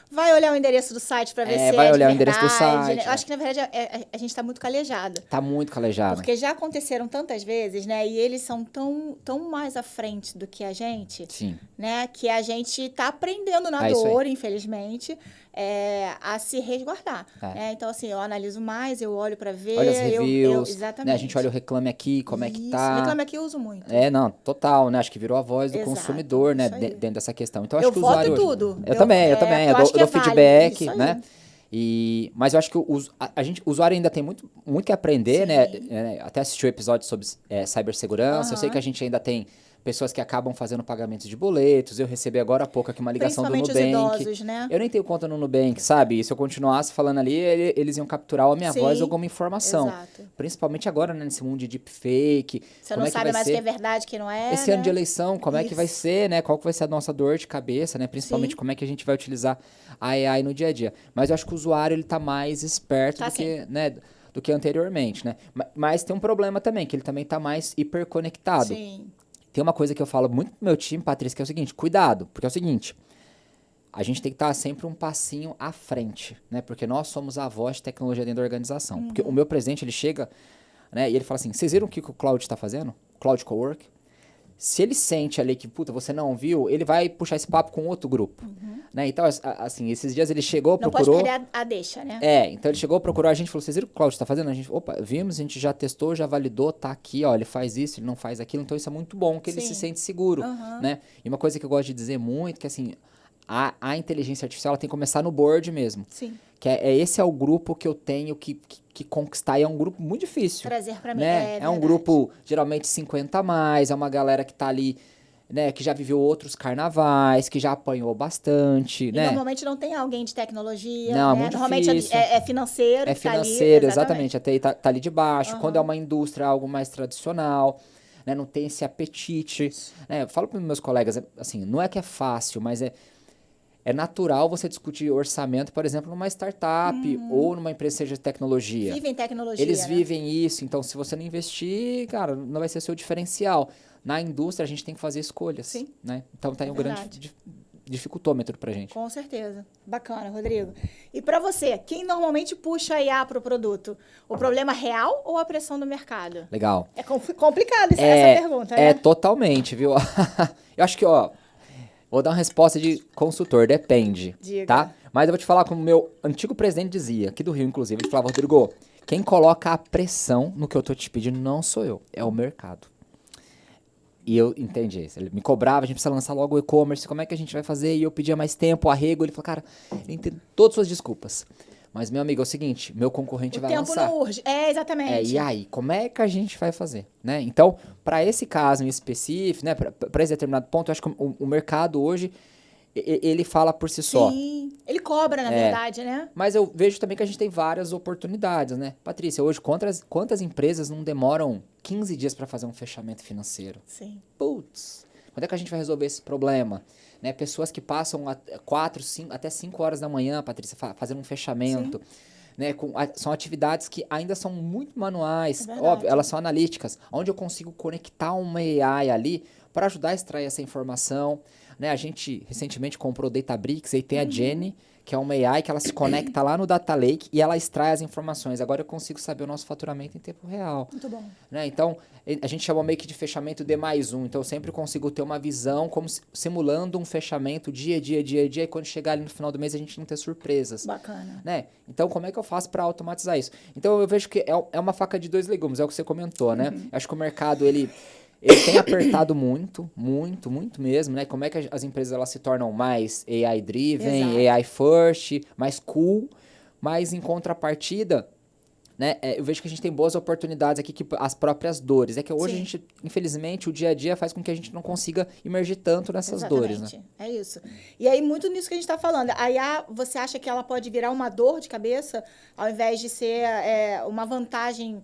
Vai olhar o endereço do site para ver se
vai
é
olhar
de
o endereço do
verdade,
site.
né? Eu acho que, na verdade, a gente está muito calejado.
Tá muito calejado.
Porque já aconteceram tantas vezes, né? E eles são tão mais à frente do que a gente.
Sim.
Né? Que a gente está aprendendo na dor, infelizmente, a se resguardar. Né? Então, assim, eu analiso mais, eu olho para ver.
Olha as reviews.
Exatamente.
Né? A gente olha o Reclame Aqui, como é que tá.
Reclame Aqui eu uso muito.
Não, total, né? Acho que virou a voz do consumidor, né? Dentro dessa questão. Então, acho que o
voto
usuário...
tudo.
Eu também. Eu dou feedback,
válido,
né? Mas eu acho que o usuário ainda tem muito que aprender, né? Até assistir o episódio sobre cibersegurança. Eu sei que a gente ainda tem pessoas que acabam fazendo pagamentos de boletos. Eu recebi agora há pouco aqui uma ligação do Nubank.
Principalmente os idosos, né?
Eu nem tenho conta no Nubank, sabe? E se eu continuasse falando ali, eles iam capturar a minha voz ou alguma informação.
Exato.
Principalmente agora, né? Nesse mundo de deepfake.
Você não sabe mais o que é verdade, o que não é.
Esse ano de eleição, como é que vai ser, né? Qual que vai ser a nossa dor de cabeça, né? Principalmente como é que a gente vai utilizar a AI no dia a dia. Mas eu acho que o usuário, ele tá mais esperto do que anteriormente, né? Mas tem um problema também, que ele também tá mais hiperconectado.
Sim.
Tem uma coisa que eu falo muito pro meu time, Patrícia, que é o seguinte, cuidado, porque é o seguinte, a gente tem que estar sempre um passinho à frente, né? Porque nós somos a voz de tecnologia dentro da organização. Porque o meu presidente, ele chega, né? E ele fala assim, vocês viram o que o Cloud está fazendo? Cloud Cowork? Se ele sente ali que, puta, você não viu, ele vai puxar esse papo com outro grupo, né? Então, assim, esses dias ele chegou, procurou...
Não pode perder a deixa, né?
Então ele chegou, procurou a gente, falou, vocês viram o que o Cláudio está fazendo? A gente, vimos, a gente já testou, já validou, tá aqui, ó, ele faz isso, ele não faz aquilo, então isso é muito bom, que ele se sente seguro, né? E uma coisa que eu gosto de dizer muito, que assim, a inteligência artificial, ela tem que começar no board mesmo.
Sim.
Que esse é o grupo que eu tenho que conquistar, e é um grupo muito difícil.
Trazer pra mim,
né? É um grupo, geralmente, 50 a mais, é uma galera que tá ali, né, que já viveu outros carnavais, que já apanhou bastante,
e
né?
Normalmente não tem alguém de tecnologia,
não,
né?
É muito
Normalmente
difícil.
É financeiro.
É financeiro, exatamente. Até aí tá ali de baixo. Quando é uma indústria, algo mais tradicional, né? Não tem esse apetite. Né? Eu falo para meus colegas, assim, não é que é fácil, mas é natural você discutir orçamento, por exemplo, numa startup ou numa empresa seja de tecnologia.
Vivem tecnologia,
Eles
né?
vivem isso, então se você não investir, cara, não vai ser seu diferencial. Na indústria, a gente tem que fazer escolhas.
Sim.
Né? Então tem um grande dificultômetro pra gente.
Com certeza. Bacana, Rodrigo. E para você, quem normalmente puxa a IA para o produto? O problema real ou a pressão do mercado?
Legal.
É complicado essa pergunta, né?
Totalmente, viu? Eu acho que, vou dar uma resposta de consultor, depende.
Diga.
Tá? Mas eu vou te falar como o meu antigo presidente dizia, aqui do Rio, inclusive, ele falava, Rodrigo, quem coloca a pressão no que eu tô te pedindo não sou eu, é o mercado. E eu entendi isso. Ele me cobrava, a gente precisa lançar logo o e-commerce, como é que a gente vai fazer? E eu pedia mais tempo, arrego. Ele falou, cara, eu entendo todas as suas desculpas. Mas, meu amigo, é o seguinte, meu concorrente vai
O tempo
lançar.
não urge. Exatamente.
E aí, como é que a gente vai fazer, né? Então, para esse caso em específico, né, para esse determinado ponto, eu acho que o mercado hoje, ele fala por si só.
Sim. Ele cobra, na verdade, né?
Mas eu vejo também que a gente tem várias oportunidades, né? Patrícia, hoje, quantas empresas não demoram 15 dias para fazer um fechamento financeiro?
Sim.
Putz, quando é que a gente vai resolver esse problema? Né? Pessoas que passam 4, 5, até 5 horas da manhã, Patrícia, fazendo um fechamento. Né, são atividades que ainda são muito manuais, óbvio, elas são analíticas, onde eu consigo conectar uma AI ali para ajudar a extrair essa informação. Né? A gente recentemente comprou o Databricks, aí tem a Jenny, que é uma AI que ela se conecta lá no Data Lake e ela extrai as informações. Agora eu consigo saber o nosso faturamento em tempo real.
Muito bom.
Né? Então, a gente chama meio que de fechamento D+1. Então, eu sempre consigo ter uma visão como simulando um fechamento dia, e quando chegar ali no final do mês a gente não ter surpresas.
Bacana.
Né? Então, como é que eu faço para automatizar isso? Então, eu vejo que é uma faca de dois legumes, é o que você comentou, né? Acho que o mercado, ele tem apertado muito mesmo, né? Como é que as empresas elas se tornam mais AI-driven, AI first, mais cool, mas em contrapartida, né? Eu vejo que a gente tem boas oportunidades aqui, que as próprias dores. É que hoje a gente, infelizmente, o dia a dia faz com que a gente não consiga imergir tanto nessas dores, né?
É isso. E aí, muito nisso que a gente está falando. A IA, você acha que ela pode virar uma dor de cabeça, ao invés de ser uma vantagem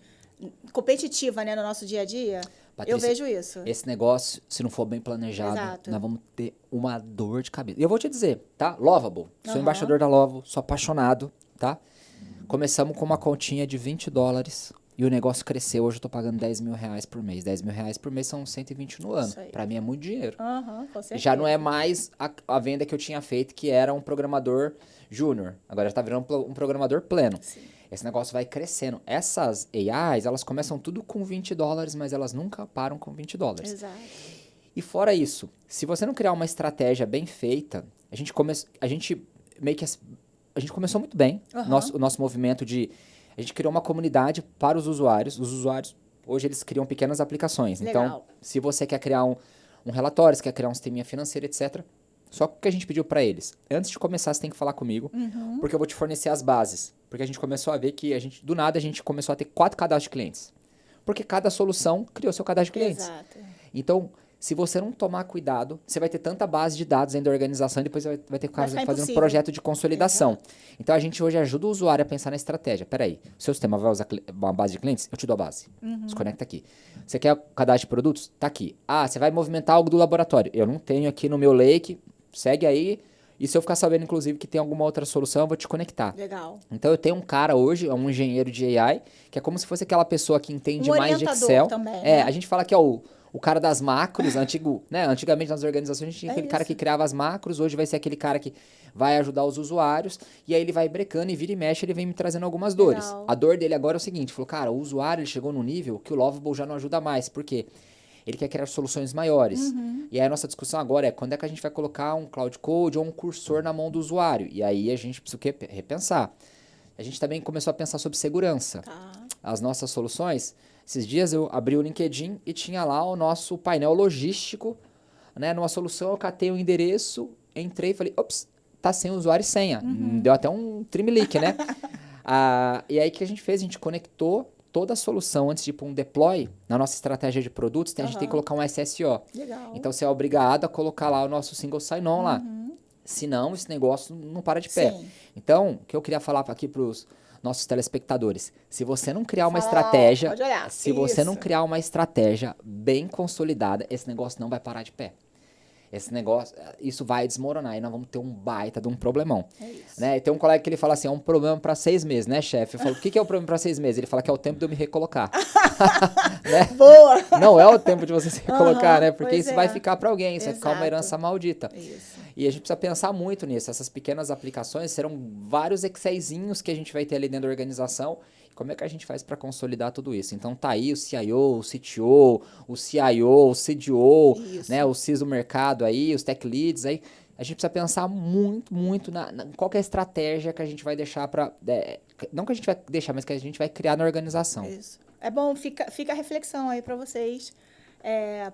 competitiva, né, no nosso dia a dia?
Patrícia,
eu vejo isso.
Esse negócio, se não for bem planejado, nós vamos ter uma dor de cabeça. E eu vou te dizer, tá? Lovable. Sou embaixador da Lovable, sou apaixonado, tá? Começamos com uma continha de $20 e o negócio cresceu. Hoje eu tô pagando R$10.000 por mês. R$10.000 por mês são 120 no ano. Pra mim é muito dinheiro.
Com certeza.
Já não é mais a venda que eu tinha feito, que era um programador júnior. Agora já tá virando um programador pleno.
Sim.
Esse negócio vai crescendo. Essas AIs, elas começam tudo com $20, mas elas nunca param com $20.
Exato.
E fora isso, se você não criar uma estratégia bem feita, a gente começou muito bem o nosso movimento de... A gente criou uma comunidade para os usuários. Os usuários, hoje, eles criam pequenas aplicações.
Legal.
Então, se você quer criar um relatório, se quer criar um sisteminha financeiro, etc., só que a gente pediu para eles. Antes de começar, você tem que falar comigo, porque eu vou te fornecer as bases. Porque a gente começou a ver que, do nada, a gente começou a ter 4 cadastros de clientes. Porque cada solução criou seu cadastro de clientes.
Exato.
Então, se você não tomar cuidado, você vai ter tanta base de dados dentro da organização e depois vai ter que fazer um projeto de consolidação. Exato. Então, a gente hoje ajuda o usuário a pensar na estratégia. Peraí, o seu sistema vai usar uma base de clientes? Eu te dou a base. Se conecta aqui. Você quer cadastro de produtos? Tá aqui. Ah, você vai movimentar algo do laboratório. Eu não tenho aqui no meu lake. Segue aí. E se eu ficar sabendo, inclusive, que tem alguma outra solução, eu vou te conectar.
Legal.
Então, eu tenho um cara hoje, um engenheiro de AI, que é como se fosse aquela pessoa que entende mais de Excel.
Também, né?
A gente fala que é o cara das macros, né? Antigamente nas organizações a gente tinha aquele cara que criava as macros, hoje vai ser aquele cara que vai ajudar os usuários, e aí ele vai brecando e vira e mexe, ele vem me trazendo algumas dores.
Legal.
A dor dele agora é o seguinte, falou, cara, o usuário ele chegou no nível que o Lovable já não ajuda mais, por quê? Ele quer criar soluções maiores. E aí a nossa discussão agora é quando é que a gente vai colocar um Cloud Code ou um cursor na mão do usuário. E aí a gente precisa o quê? Repensar. A gente também começou a pensar sobre segurança. As nossas soluções, esses dias eu abri o LinkedIn e tinha lá o nosso painel logístico, né? Numa solução eu catei o endereço, entrei e falei, ops, tá sem usuário e senha. Deu até um trimelique, né? E aí o que a gente fez? A gente conectou toda a solução antes de ir para um deploy, na nossa estratégia de produtos, a gente tem que colocar um SSO.
Legal.
Então, você é obrigado a colocar lá o nosso single sign-on lá. Senão, esse negócio não para de pé.
Sim.
Então, o que eu queria falar aqui para os nossos telespectadores, se você não criar uma estratégia, você não criar uma estratégia bem consolidada, esse negócio não vai parar de pé. Esse negócio, isso vai desmoronar e nós vamos ter um baita de um problemão.
É isso.
Né? E tem um colega que ele fala assim, é um problema para 6 meses, né, chefe? Eu falo, o que é o problema para 6 meses? Ele fala que é o tempo de eu me recolocar. Né?
Boa!
Não é o tempo de você se recolocar, né? Porque isso vai ficar para alguém, isso vai ficar uma herança maldita.
Isso.
E a gente precisa pensar muito nisso. Essas pequenas aplicações serão vários Excelzinhos que a gente vai ter ali dentro da organização. Como é que a gente faz para consolidar tudo isso? Então tá aí o CIO, o CTO, o CIO, o CDO, né, o CIS do mercado aí, os tech leads aí. A gente precisa pensar muito na qual que é a estratégia que a gente vai deixar para... não que a gente vai deixar, mas que a gente vai criar na organização.
Isso. É bom, fica a reflexão aí para vocês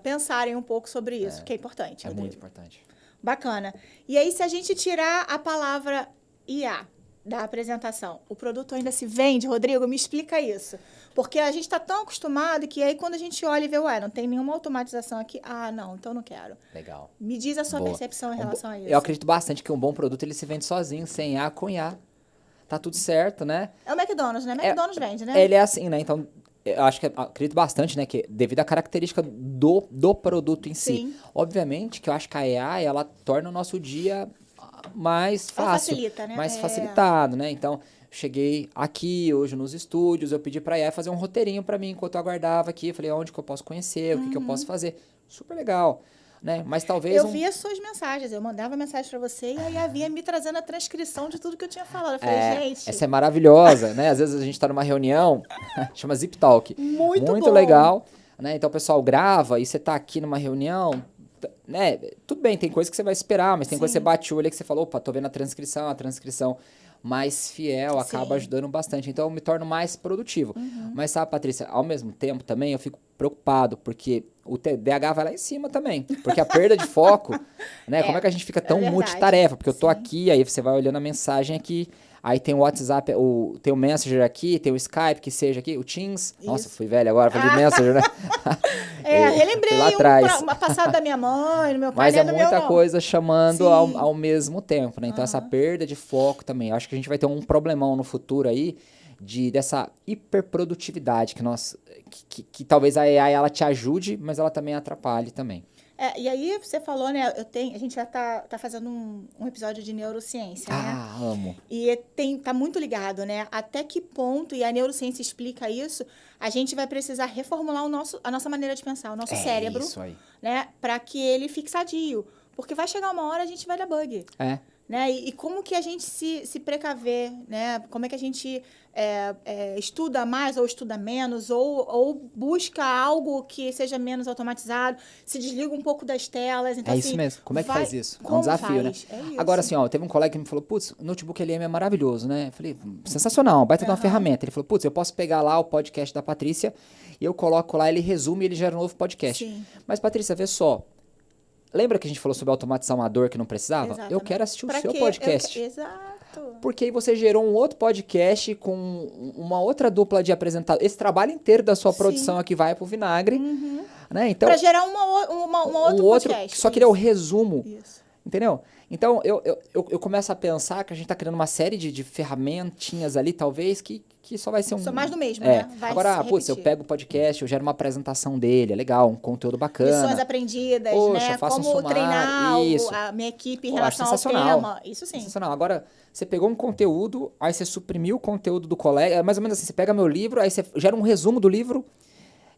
pensarem um pouco sobre isso, que é importante.
É
Rodrigo.
muito importante.
Bacana. E aí, se a gente tirar a palavra IA, da apresentação, o produto ainda se vende? Rodrigo, me explica isso. Porque a gente está tão acostumado que aí quando a gente olha e vê, ué, não tem nenhuma automatização aqui. Ah, não, então não quero.
Legal.
Me diz a sua percepção em relação a isso.
Eu acredito bastante que um bom produto ele se vende sozinho, sem A com IA. Tá tudo certo, né?
É o McDonald's, né? McDonald's vende, né?
Ele é assim, né? Então, eu acho que acredito bastante, né? Que devido à característica do produto em si.
Sim.
Obviamente que eu acho que a AI, ela torna o nosso dia mais fácil.
Facilita, né?
Mais facilitado, né? Então, cheguei aqui hoje nos estúdios, eu pedi pra AI fazer um roteirinho pra mim enquanto eu aguardava aqui. Eu falei, onde que eu posso conhecer, o que eu posso fazer. Super legal. Né? Mas talvez
eu vi as suas mensagens, eu mandava mensagem para você e aí havia me trazendo a transcrição de tudo que eu tinha falado. Eu falei, gente...
Essa é maravilhosa, né? Às vezes a gente tá numa reunião, chama Zip Talk.
Muito bom.
Legal, né? Então o pessoal grava e você tá aqui numa reunião, né? Tudo bem, tem coisa que você vai esperar, mas tem coisa que você bate o olho que você falou, opa, tô vendo a transcrição mais fiel acaba ajudando bastante. Então eu me torno mais produtivo. Mas sabe, Patrícia, ao mesmo tempo também eu fico preocupado, porque o TDAH vai lá em cima também. Porque a perda de foco, né? Como é que a gente fica tão multitarefa? Porque eu tô aqui, aí você vai olhando a mensagem aqui, aí tem o WhatsApp, tem o Messenger aqui, tem o Skype, que seja aqui, o Teams. Isso. Nossa, fui velho agora, falei de Messenger, né?
Relembrei
lá atrás.
uma passada da minha mãe, do meu pai.
Mas é muita coisa chamando ao mesmo tempo, né? Então essa perda de foco também. Eu acho que a gente vai ter um problemão no futuro aí dessa hiperprodutividade que talvez a AI ela te ajude, mas ela também atrapalhe também.
E aí você falou, né? A gente já tá fazendo um episódio de neurociência, né?
Ah, amo.
E tá muito ligado, né? Até que ponto, e a neurociência explica isso, a gente vai precisar reformular a nossa maneira de pensar, o nosso cérebro,
isso aí.
Né? Para que ele fique sadio. Porque vai chegar uma hora a gente vai dar bug. Né? E como que a gente se precaver, né? Como é que a gente estuda mais ou estuda menos, ou busca algo que seja menos automatizado, se desliga um pouco das telas. Então,
isso mesmo. Como é que faz isso? É um desafio, né?
Isso.
Agora, assim, teve um colega que me falou, putz, o notebook LM é maravilhoso, né? Eu falei, sensacional, baita de uma ferramenta. Ele falou, putz, eu posso pegar lá o podcast da Patrícia e eu coloco lá, ele resume e ele gera um novo podcast.
Sim.
Mas, Patrícia, vê só. Lembra que a gente falou sobre automatizar uma dor que não precisava?
Exatamente.
Eu quero assistir o seu podcast.
Exato.
Porque aí você gerou um outro podcast com uma outra dupla de apresentadores. Esse trabalho inteiro da sua produção aqui vai pro vinagre. Né? Então,
para gerar um outro podcast.
Só que ele é o resumo.
Isso.
Entendeu? Então, eu começo a pensar que a gente tá criando uma série de ferramentinhas ali, talvez, que só vai ser
Só mais do mesmo, né? Vai
agora, putz, eu pego o podcast, eu gero uma apresentação dele, é legal, um conteúdo bacana.
Lições aprendidas, né?
Faço
como
um sumário,
treinar a minha equipe em relação ao tema. Isso sim.
Sensacional. Agora, você pegou um conteúdo, aí você suprimiu o conteúdo do colega, é mais ou menos assim, você pega meu livro, aí você gera um resumo do livro,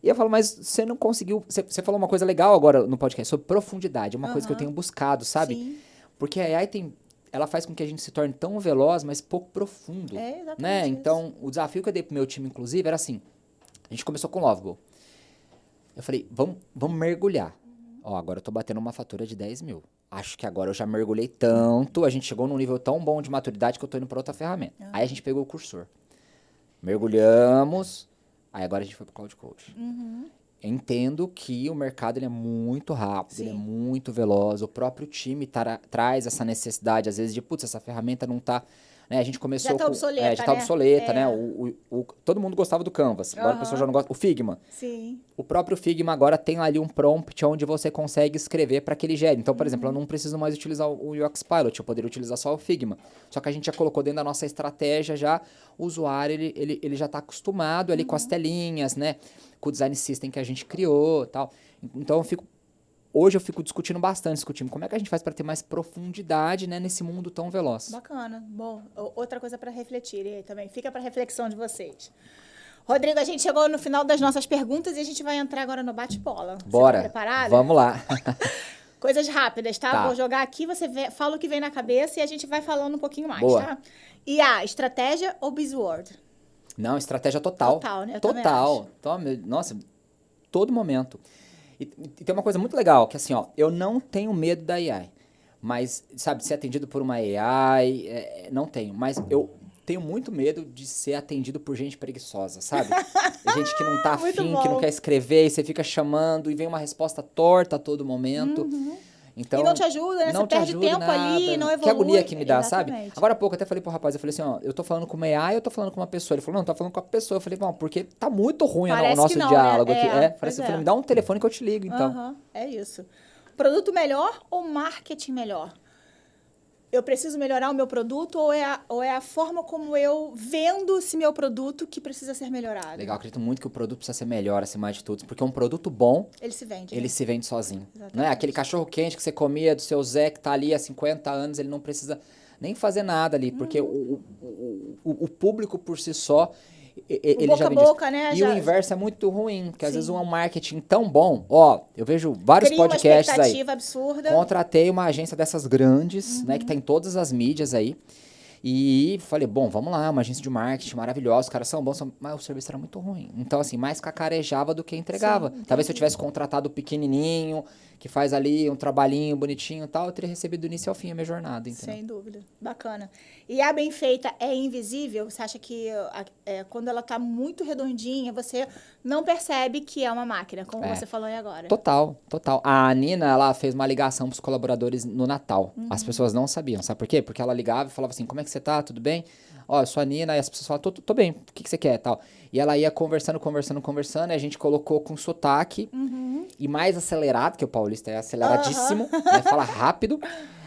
e eu falo, mas você não conseguiu... Você falou uma coisa legal agora no podcast, sobre profundidade, é uma coisa que eu tenho buscado, sabe?
Sim.
Porque a AI ela faz com que a gente se torne tão veloz, mas pouco profundo.
Exatamente
né?
isso.
Então, o desafio que eu dei pro meu time, inclusive, era assim, a gente começou com Lovable. Eu falei, vamos mergulhar. Agora eu tô batendo uma fatura de 10 mil. Acho que agora eu já mergulhei tanto, a gente chegou num nível tão bom de maturidade que eu tô indo pra outra ferramenta. Aí a gente pegou o cursor. Mergulhamos, aí agora a gente foi pro Cloud Coach. Entendo que o mercado ele é muito rápido, ele é muito veloz, o próprio time traz essa necessidade, às vezes, de, putz, essa ferramenta não tá... Né? A gente começou
já tá obsoleta,
já tá obsoleta, né? Todo mundo gostava do Canvas, agora a pessoa já não gosta. O Figma.
Sim.
O próprio Figma agora tem ali um prompt onde você consegue escrever para que ele gere. Então, por exemplo, eu não preciso mais utilizar o UX Pilot, eu poderia utilizar só o Figma. Só que a gente já colocou dentro da nossa estratégia já, o usuário, ele já está acostumado ali com as telinhas, né? Com o design system que a gente criou e tal. Então, hoje eu fico discutindo bastante com o time. Como é que a gente faz para ter mais profundidade, né, nesse mundo tão veloz?
Bacana. Bom, outra coisa para refletir aí também. Fica para reflexão de vocês. Rodrigo, a gente chegou no final das nossas perguntas e a gente vai entrar agora no bate-bola.
Bora.
Você tá preparado?
Vamos lá.
Coisas rápidas, tá?
Tá.
Vou jogar aqui, você fala o que vem na cabeça e a gente vai falando um pouquinho mais,
Boa.
tá? Estratégia ou buzzword?
Não, estratégia total.
Total, né? Eu
Total. Nossa, todo momento. E tem uma coisa muito legal, que assim, eu não tenho medo da AI. Mas, sabe, de ser atendido por uma AI, não tenho. Mas eu tenho muito medo de ser atendido por gente preguiçosa, sabe? Gente que não tá afim, que não quer escrever, e você fica chamando, e vem uma resposta torta a todo momento. Então,
e não te ajuda, né?
Não
Você
te
perde
ajuda
tempo
nada.
ali, não evolui.
Que agonia que me dá,
Exatamente.
sabe? Agora há pouco eu até falei pro rapaz, eu falei assim, ó, eu tô falando com uma AI, eu tô falando com uma pessoa. Ele falou, não, tá falando com a pessoa. Eu falei, bom, porque tá muito ruim o
Parece
nosso
que não,
diálogo
né?
aqui.
É,
Falei
pois
assim, eu
é.
falei, me dá um telefone que eu te ligo, então.
Aham, é isso. Produto melhor ou marketing melhor? Eu preciso melhorar o meu produto ou é a forma como eu vendo esse meu produto que precisa ser melhorado?
Legal, acredito muito que o produto precisa ser melhor, acima de tudo, porque um produto bom,
Ele se vende,
ele
né?
se vende sozinho.
Exatamente.
Não é? Aquele cachorro quente que você comia do seu Zé, que tá ali há 50 anos, ele não precisa nem fazer nada ali, porque o público por si só, ele
boca
já
a
vende isso.
boca, né?
E
Já-
o inverso é muito ruim, porque às
Sim.
vezes um marketing tão bom, ó, eu vejo vários
Cria uma
podcasts aí.
expectativa absurda.
Contratei uma agência dessas grandes, né, que tá em todas as mídias aí. E falei, bom, vamos lá, uma agência de marketing maravilhosa, os caras são bons, mas o serviço era muito ruim. Então, assim, mais cacarejava do que entregava.
Sim,
Talvez se eu
entendi.
tivesse contratado o pequenininho, que faz ali um trabalhinho bonitinho e tal, eu teria recebido do início ao fim a minha jornada, entendeu?
Sem dúvida. Bacana. E a bem feita é invisível? Você acha que quando ela tá muito redondinha, você não percebe que é uma máquina, como
É.
você falou aí agora?
Total, total. A Nina, ela fez uma ligação pros colaboradores no Natal. As pessoas não sabiam, sabe por quê? Porque ela ligava e falava assim, como é que você tá? Tudo bem? Ó, eu sou a Nina, e as pessoas falavam, tô bem, o que você quer? Tal. E ela ia conversando, e a gente colocou com sotaque e mais acelerado, que o paulista é aceleradíssimo, né? Fala rápido.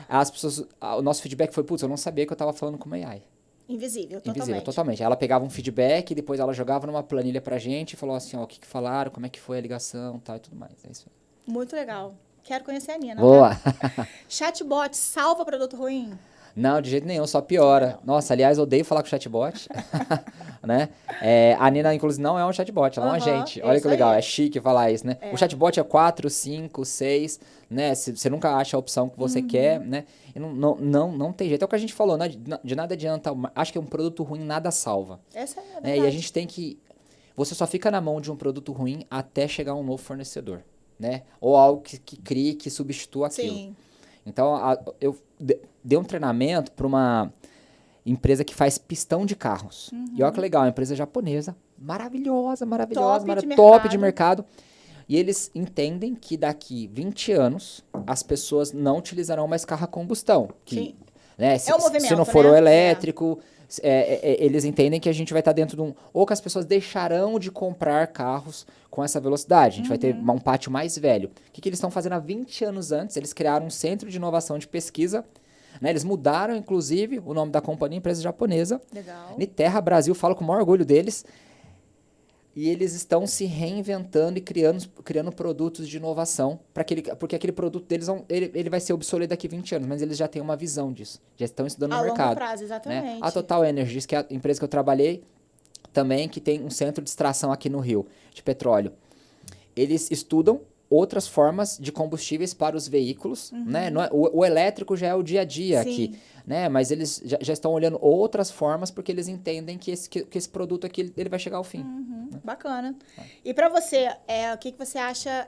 As pessoas, o nosso feedback foi, putz, eu não sabia que eu tava falando com uma AI.
Invisível,
Invisível,
totalmente.
totalmente. Aí ela pegava um feedback, depois ela jogava numa planilha pra gente e falou assim, ó, o que falaram, como é que foi a ligação, tal e tudo mais. É isso aí.
Muito legal. Quero conhecer a Nina.
Boa!
Tá? Chatbot salva produto ruim?
Não, de jeito nenhum, só piora. Nossa, aliás, eu odeio falar com chatbot, né? A Nina, inclusive, não é um chatbot, ela é um agente. Olha
isso
que legal,
aí.
é chique falar isso, né? O chatbot é 4, 5, 6, né? Você nunca acha a opção que você quer, né? E não tem jeito. É o que a gente falou, né? De nada adianta. Acho que um produto ruim nada salva.
Essa é a
Né?
verdade.
E a gente tem que... Você só fica na mão de um produto ruim até chegar um novo fornecedor, né? Ou algo que crie, que substitua aquilo.
Sim.
Então, eu dei um treinamento para uma empresa que faz pistão de carros. E olha que legal, uma empresa japonesa, maravilhosa, top de mercado. E eles entendem que daqui 20 anos as pessoas não utilizarão mais carro a combustão.
Sim.
Né,
É um movimento,
se não for
né?
o elétrico, eles entendem que a gente vai estar dentro de um... Ou que as pessoas deixarão de comprar carros com essa velocidade. A gente vai ter um pátio mais velho. O que eles estão fazendo há 20 anos antes? Eles criaram um centro de inovação de pesquisa. Né? Eles mudaram, inclusive, o nome da companhia, empresa japonesa.
Legal.
Niterra Brasil, falo com o maior orgulho deles. E eles estão se reinventando e criando produtos de inovação, porque aquele produto deles ele vai ser obsoleto daqui a 20 anos, mas eles já têm uma visão disso, já estão estudando no mercado.
A longo prazo, exatamente.
Né? A Total Energies, que é a empresa que eu trabalhei, também, que tem um centro de extração aqui no Rio, de petróleo. Eles estudam outras formas de combustíveis para os veículos, né? Não é, o elétrico já é o dia a dia aqui, né? Mas eles já estão olhando outras formas porque eles entendem que esse produto aqui ele vai chegar ao fim. Né?
Bacana. E para você, o que você acha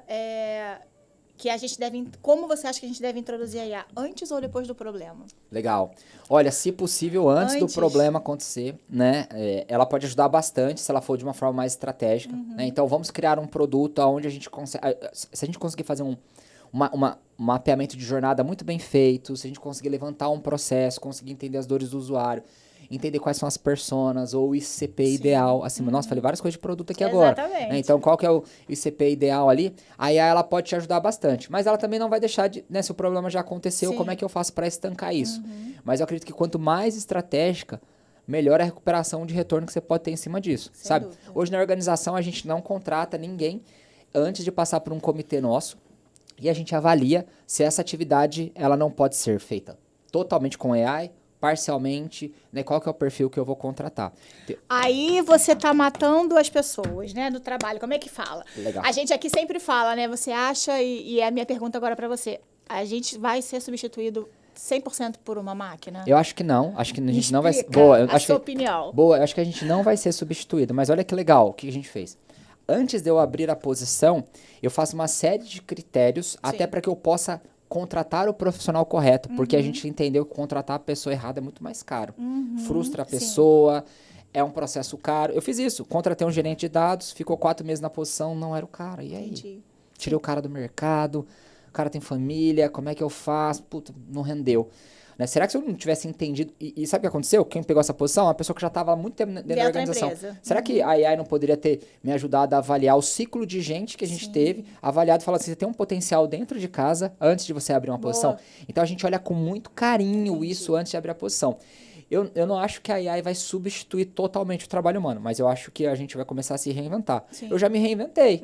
que a gente deve... Como você acha que a gente deve introduzir a IA? Antes ou depois do problema?
Legal. Olha, se possível, antes do problema acontecer, né? Ela pode ajudar bastante se ela for de uma forma mais estratégica. Né? Então, vamos criar um produto onde a gente consegue... Se a gente conseguir fazer um mapeamento de jornada muito bem feito, se a gente conseguir levantar um processo, conseguir entender as dores do usuário, entender quais são as personas ou o ICP ideal. Assim, nossa, falei várias coisas de produto aqui agora.
Exatamente.
Né? Então, qual que é o ICP ideal ali? Aí ela pode te ajudar bastante. Mas ela também não vai deixar de... Né, se o problema já aconteceu, como é que eu faço para estancar isso? Mas eu acredito que quanto mais estratégica, melhor a recuperação de retorno que você pode ter em cima disso.
Sem
sabe?
dúvida.
Hoje na organização a gente não contrata ninguém antes de passar por um comitê nosso e a gente avalia se essa atividade ela não pode ser feita totalmente com AI, parcialmente, né? Qual que é o perfil que eu vou contratar.
Aí você tá matando as pessoas, né, do trabalho. Como é que fala?
Legal.
A gente aqui sempre fala, né? Você acha, e é a minha pergunta agora para você, a gente vai ser substituído 100% por uma máquina?
Eu acho que não. Acho que a gente não vai ser...
Explica a sua opinião.
Boa, eu acho que a gente não vai ser substituído. Mas olha que legal, o que a gente fez? Antes de eu abrir a posição, eu faço uma série de critérios até para que eu possa contratar o profissional correto, porque a gente entendeu que contratar a pessoa errada é muito mais caro. Frustra a pessoa, é um processo caro. Eu fiz isso, contratei um gerente de dados, ficou 4 meses na posição, não era o cara, e aí?
Entendi.
Tirei o cara do mercado, o cara tem família, como é que eu faço? Puta, não rendeu. Né? Será que se eu não tivesse entendido... E sabe o que aconteceu? Quem pegou essa posição? Uma pessoa que já estava há muito tempo dentro da organização.
Empresa.
Será que a AI não poderia ter me ajudado a avaliar o ciclo de gente que a gente teve, avaliado e falado assim, você tem um potencial dentro de casa antes de você abrir uma posição? Então a gente olha com muito carinho isso antes de abrir a posição. Eu não acho que a AI vai substituir totalmente o trabalho humano, mas eu acho que a gente vai começar a se reinventar.
Sim.
Eu já me reinventei.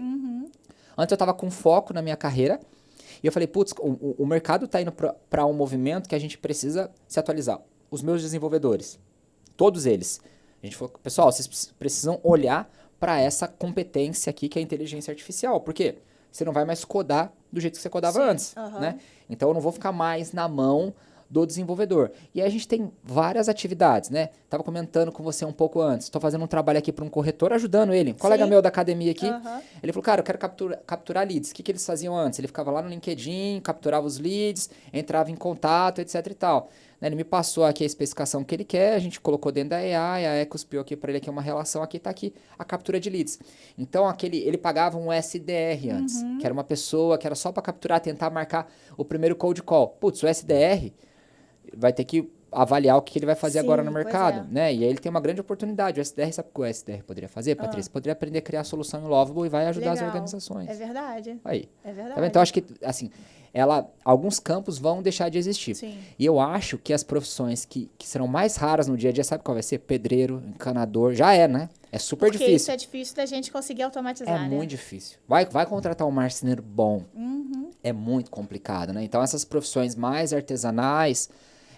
Antes eu estava com foco na minha carreira, e eu falei, putz, o mercado está indo para um movimento que a gente precisa se atualizar. Os meus desenvolvedores, todos eles. A gente falou, pessoal, vocês precisam olhar para essa competência aqui que é a inteligência artificial. Por quê? Você não vai mais codar do jeito que você codava antes, né? Então eu não vou ficar mais na mão do desenvolvedor. E aí a gente tem várias atividades, né? Tava comentando com você um pouco antes. Estou fazendo um trabalho aqui para um corretor, ajudando ele. Um colega meu da academia aqui, ele falou, cara, eu quero capturar leads. O que eles faziam antes? Ele ficava lá no LinkedIn, capturava os leads, entrava em contato, etc e tal. Né? Ele me passou aqui a especificação que ele quer, a gente colocou dentro da AI, a AI cuspiu aqui para ele aqui uma relação, aqui tá aqui a captura de leads. Então ele pagava um SDR antes, que era uma pessoa que era só para capturar, tentar marcar o primeiro cold call. Putz, o SDR vai ter que avaliar o que ele vai fazer agora no mercado, né? E aí ele tem uma grande oportunidade. O SDR, sabe o que o SDR poderia fazer, Patrícia? Poderia aprender a criar solução em Lovable e vai ajudar as organizações.
É verdade.
Aí.
É verdade.
Tá vendo? Então, eu acho que, assim, alguns campos vão deixar de existir.
Sim.
E eu acho que as profissões que serão mais raras no dia a dia, sabe qual vai ser? Pedreiro, encanador, já é, né? É super difícil.
Porque isso é difícil da gente conseguir automatizar,
né? Muito difícil. Vai contratar um marceneiro bom. É muito complicado, né? Então, essas profissões mais artesanais,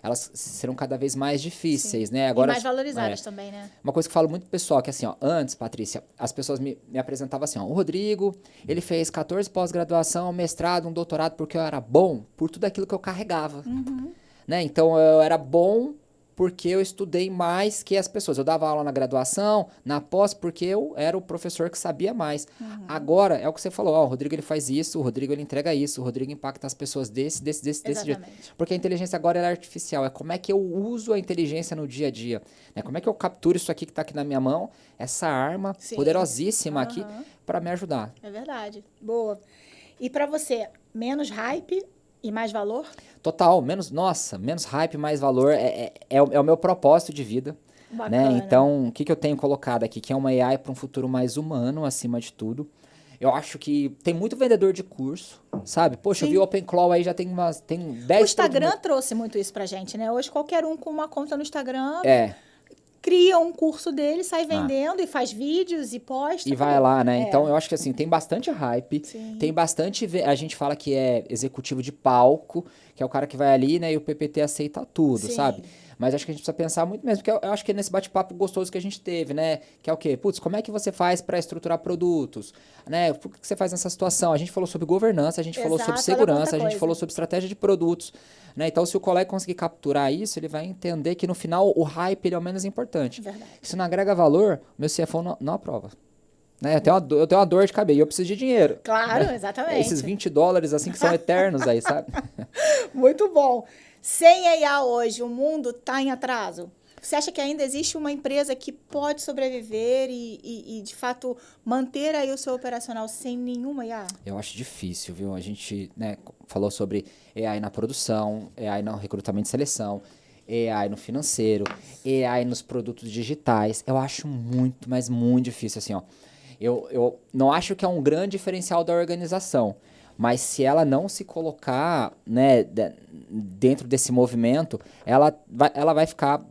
elas serão cada vez mais difíceis, né? Agora,
e mais valorizadas também, né?
Uma coisa que eu falo muito pro pessoal, que assim, ó, antes, Patrícia, as pessoas me apresentavam assim, ó, o Rodrigo, ele fez 14 pós-graduação, mestrado, um doutorado, porque eu era bom por tudo aquilo que eu carregava, né? Então, eu era bom porque eu estudei mais que as pessoas. Eu dava aula na graduação, na pós, porque eu era o professor que sabia mais. Agora, é o que você falou, ó, o Rodrigo ele faz isso, o Rodrigo ele entrega isso, o Rodrigo impacta as pessoas desse jeito. Porque a inteligência agora é artificial, é como é que eu uso a inteligência no dia a dia. Né? Como é que eu capturo isso aqui que está aqui na minha mão, essa arma poderosíssima aqui, para me ajudar.
É verdade. Boa. E para você, menos hype e mais valor?
Total, menos hype, mais valor, é o meu propósito de vida. Né? Então, o que eu tenho colocado aqui? Que é uma AI para um futuro mais humano, acima de tudo. Eu acho que tem muito vendedor de curso, sabe? Poxa, eu vi o OpenClaw aí, já tem 10...
O Instagram trouxe muito isso pra gente, né? Hoje, qualquer um com uma conta no Instagram... cria um curso dele, sai vendendo e faz vídeos e posta.
E vai lá, né? Então, eu acho que assim, tem bastante hype, tem bastante... A gente fala que é executivo de palco, que é o cara que vai ali, né? E o PPT aceita tudo, sabe? Mas acho que a gente precisa pensar muito mesmo, porque eu acho que é nesse bate-papo gostoso que a gente teve, né? Que é o quê? Putz, como é que você faz para estruturar produtos? Né? Por que você faz nessa situação? A gente falou sobre governança, a gente falou sobre segurança, a gente falou sobre estratégia de produtos. Né? Então, se o colega conseguir capturar isso, ele vai entender que no final o hype ele é o menos importante.
Verdade.
Se não agrega valor, o meu CFO não aprova. Né? Eu tenho uma dor de cabeça e eu preciso de dinheiro.
Claro,
né?
exatamente.
Esses $20 assim que são eternos aí, sabe?
Muito bom. Sem AI hoje, o mundo está em atraso? Você acha que ainda existe uma empresa que pode sobreviver e de fato, manter aí o seu operacional sem nenhuma IA?
Eu acho difícil, viu? A gente, né, falou sobre AI na produção, AI no recrutamento e seleção, AI no financeiro, AI nos produtos digitais. Eu acho muito, mas muito difícil, assim, ó. Eu não acho que é um grande diferencial da organização, mas se ela não se colocar, né, dentro desse movimento, ela vai ficar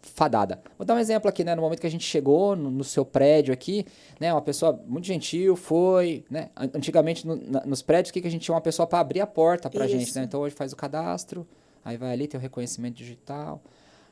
fadada. Vou dar um exemplo aqui, né? No momento que a gente chegou no seu prédio aqui, né? Uma pessoa muito gentil foi, né? Antigamente nos prédios, que a gente tinha uma pessoa para abrir a porta pra gente, né? Então hoje faz o cadastro, aí vai ali, tem o reconhecimento digital.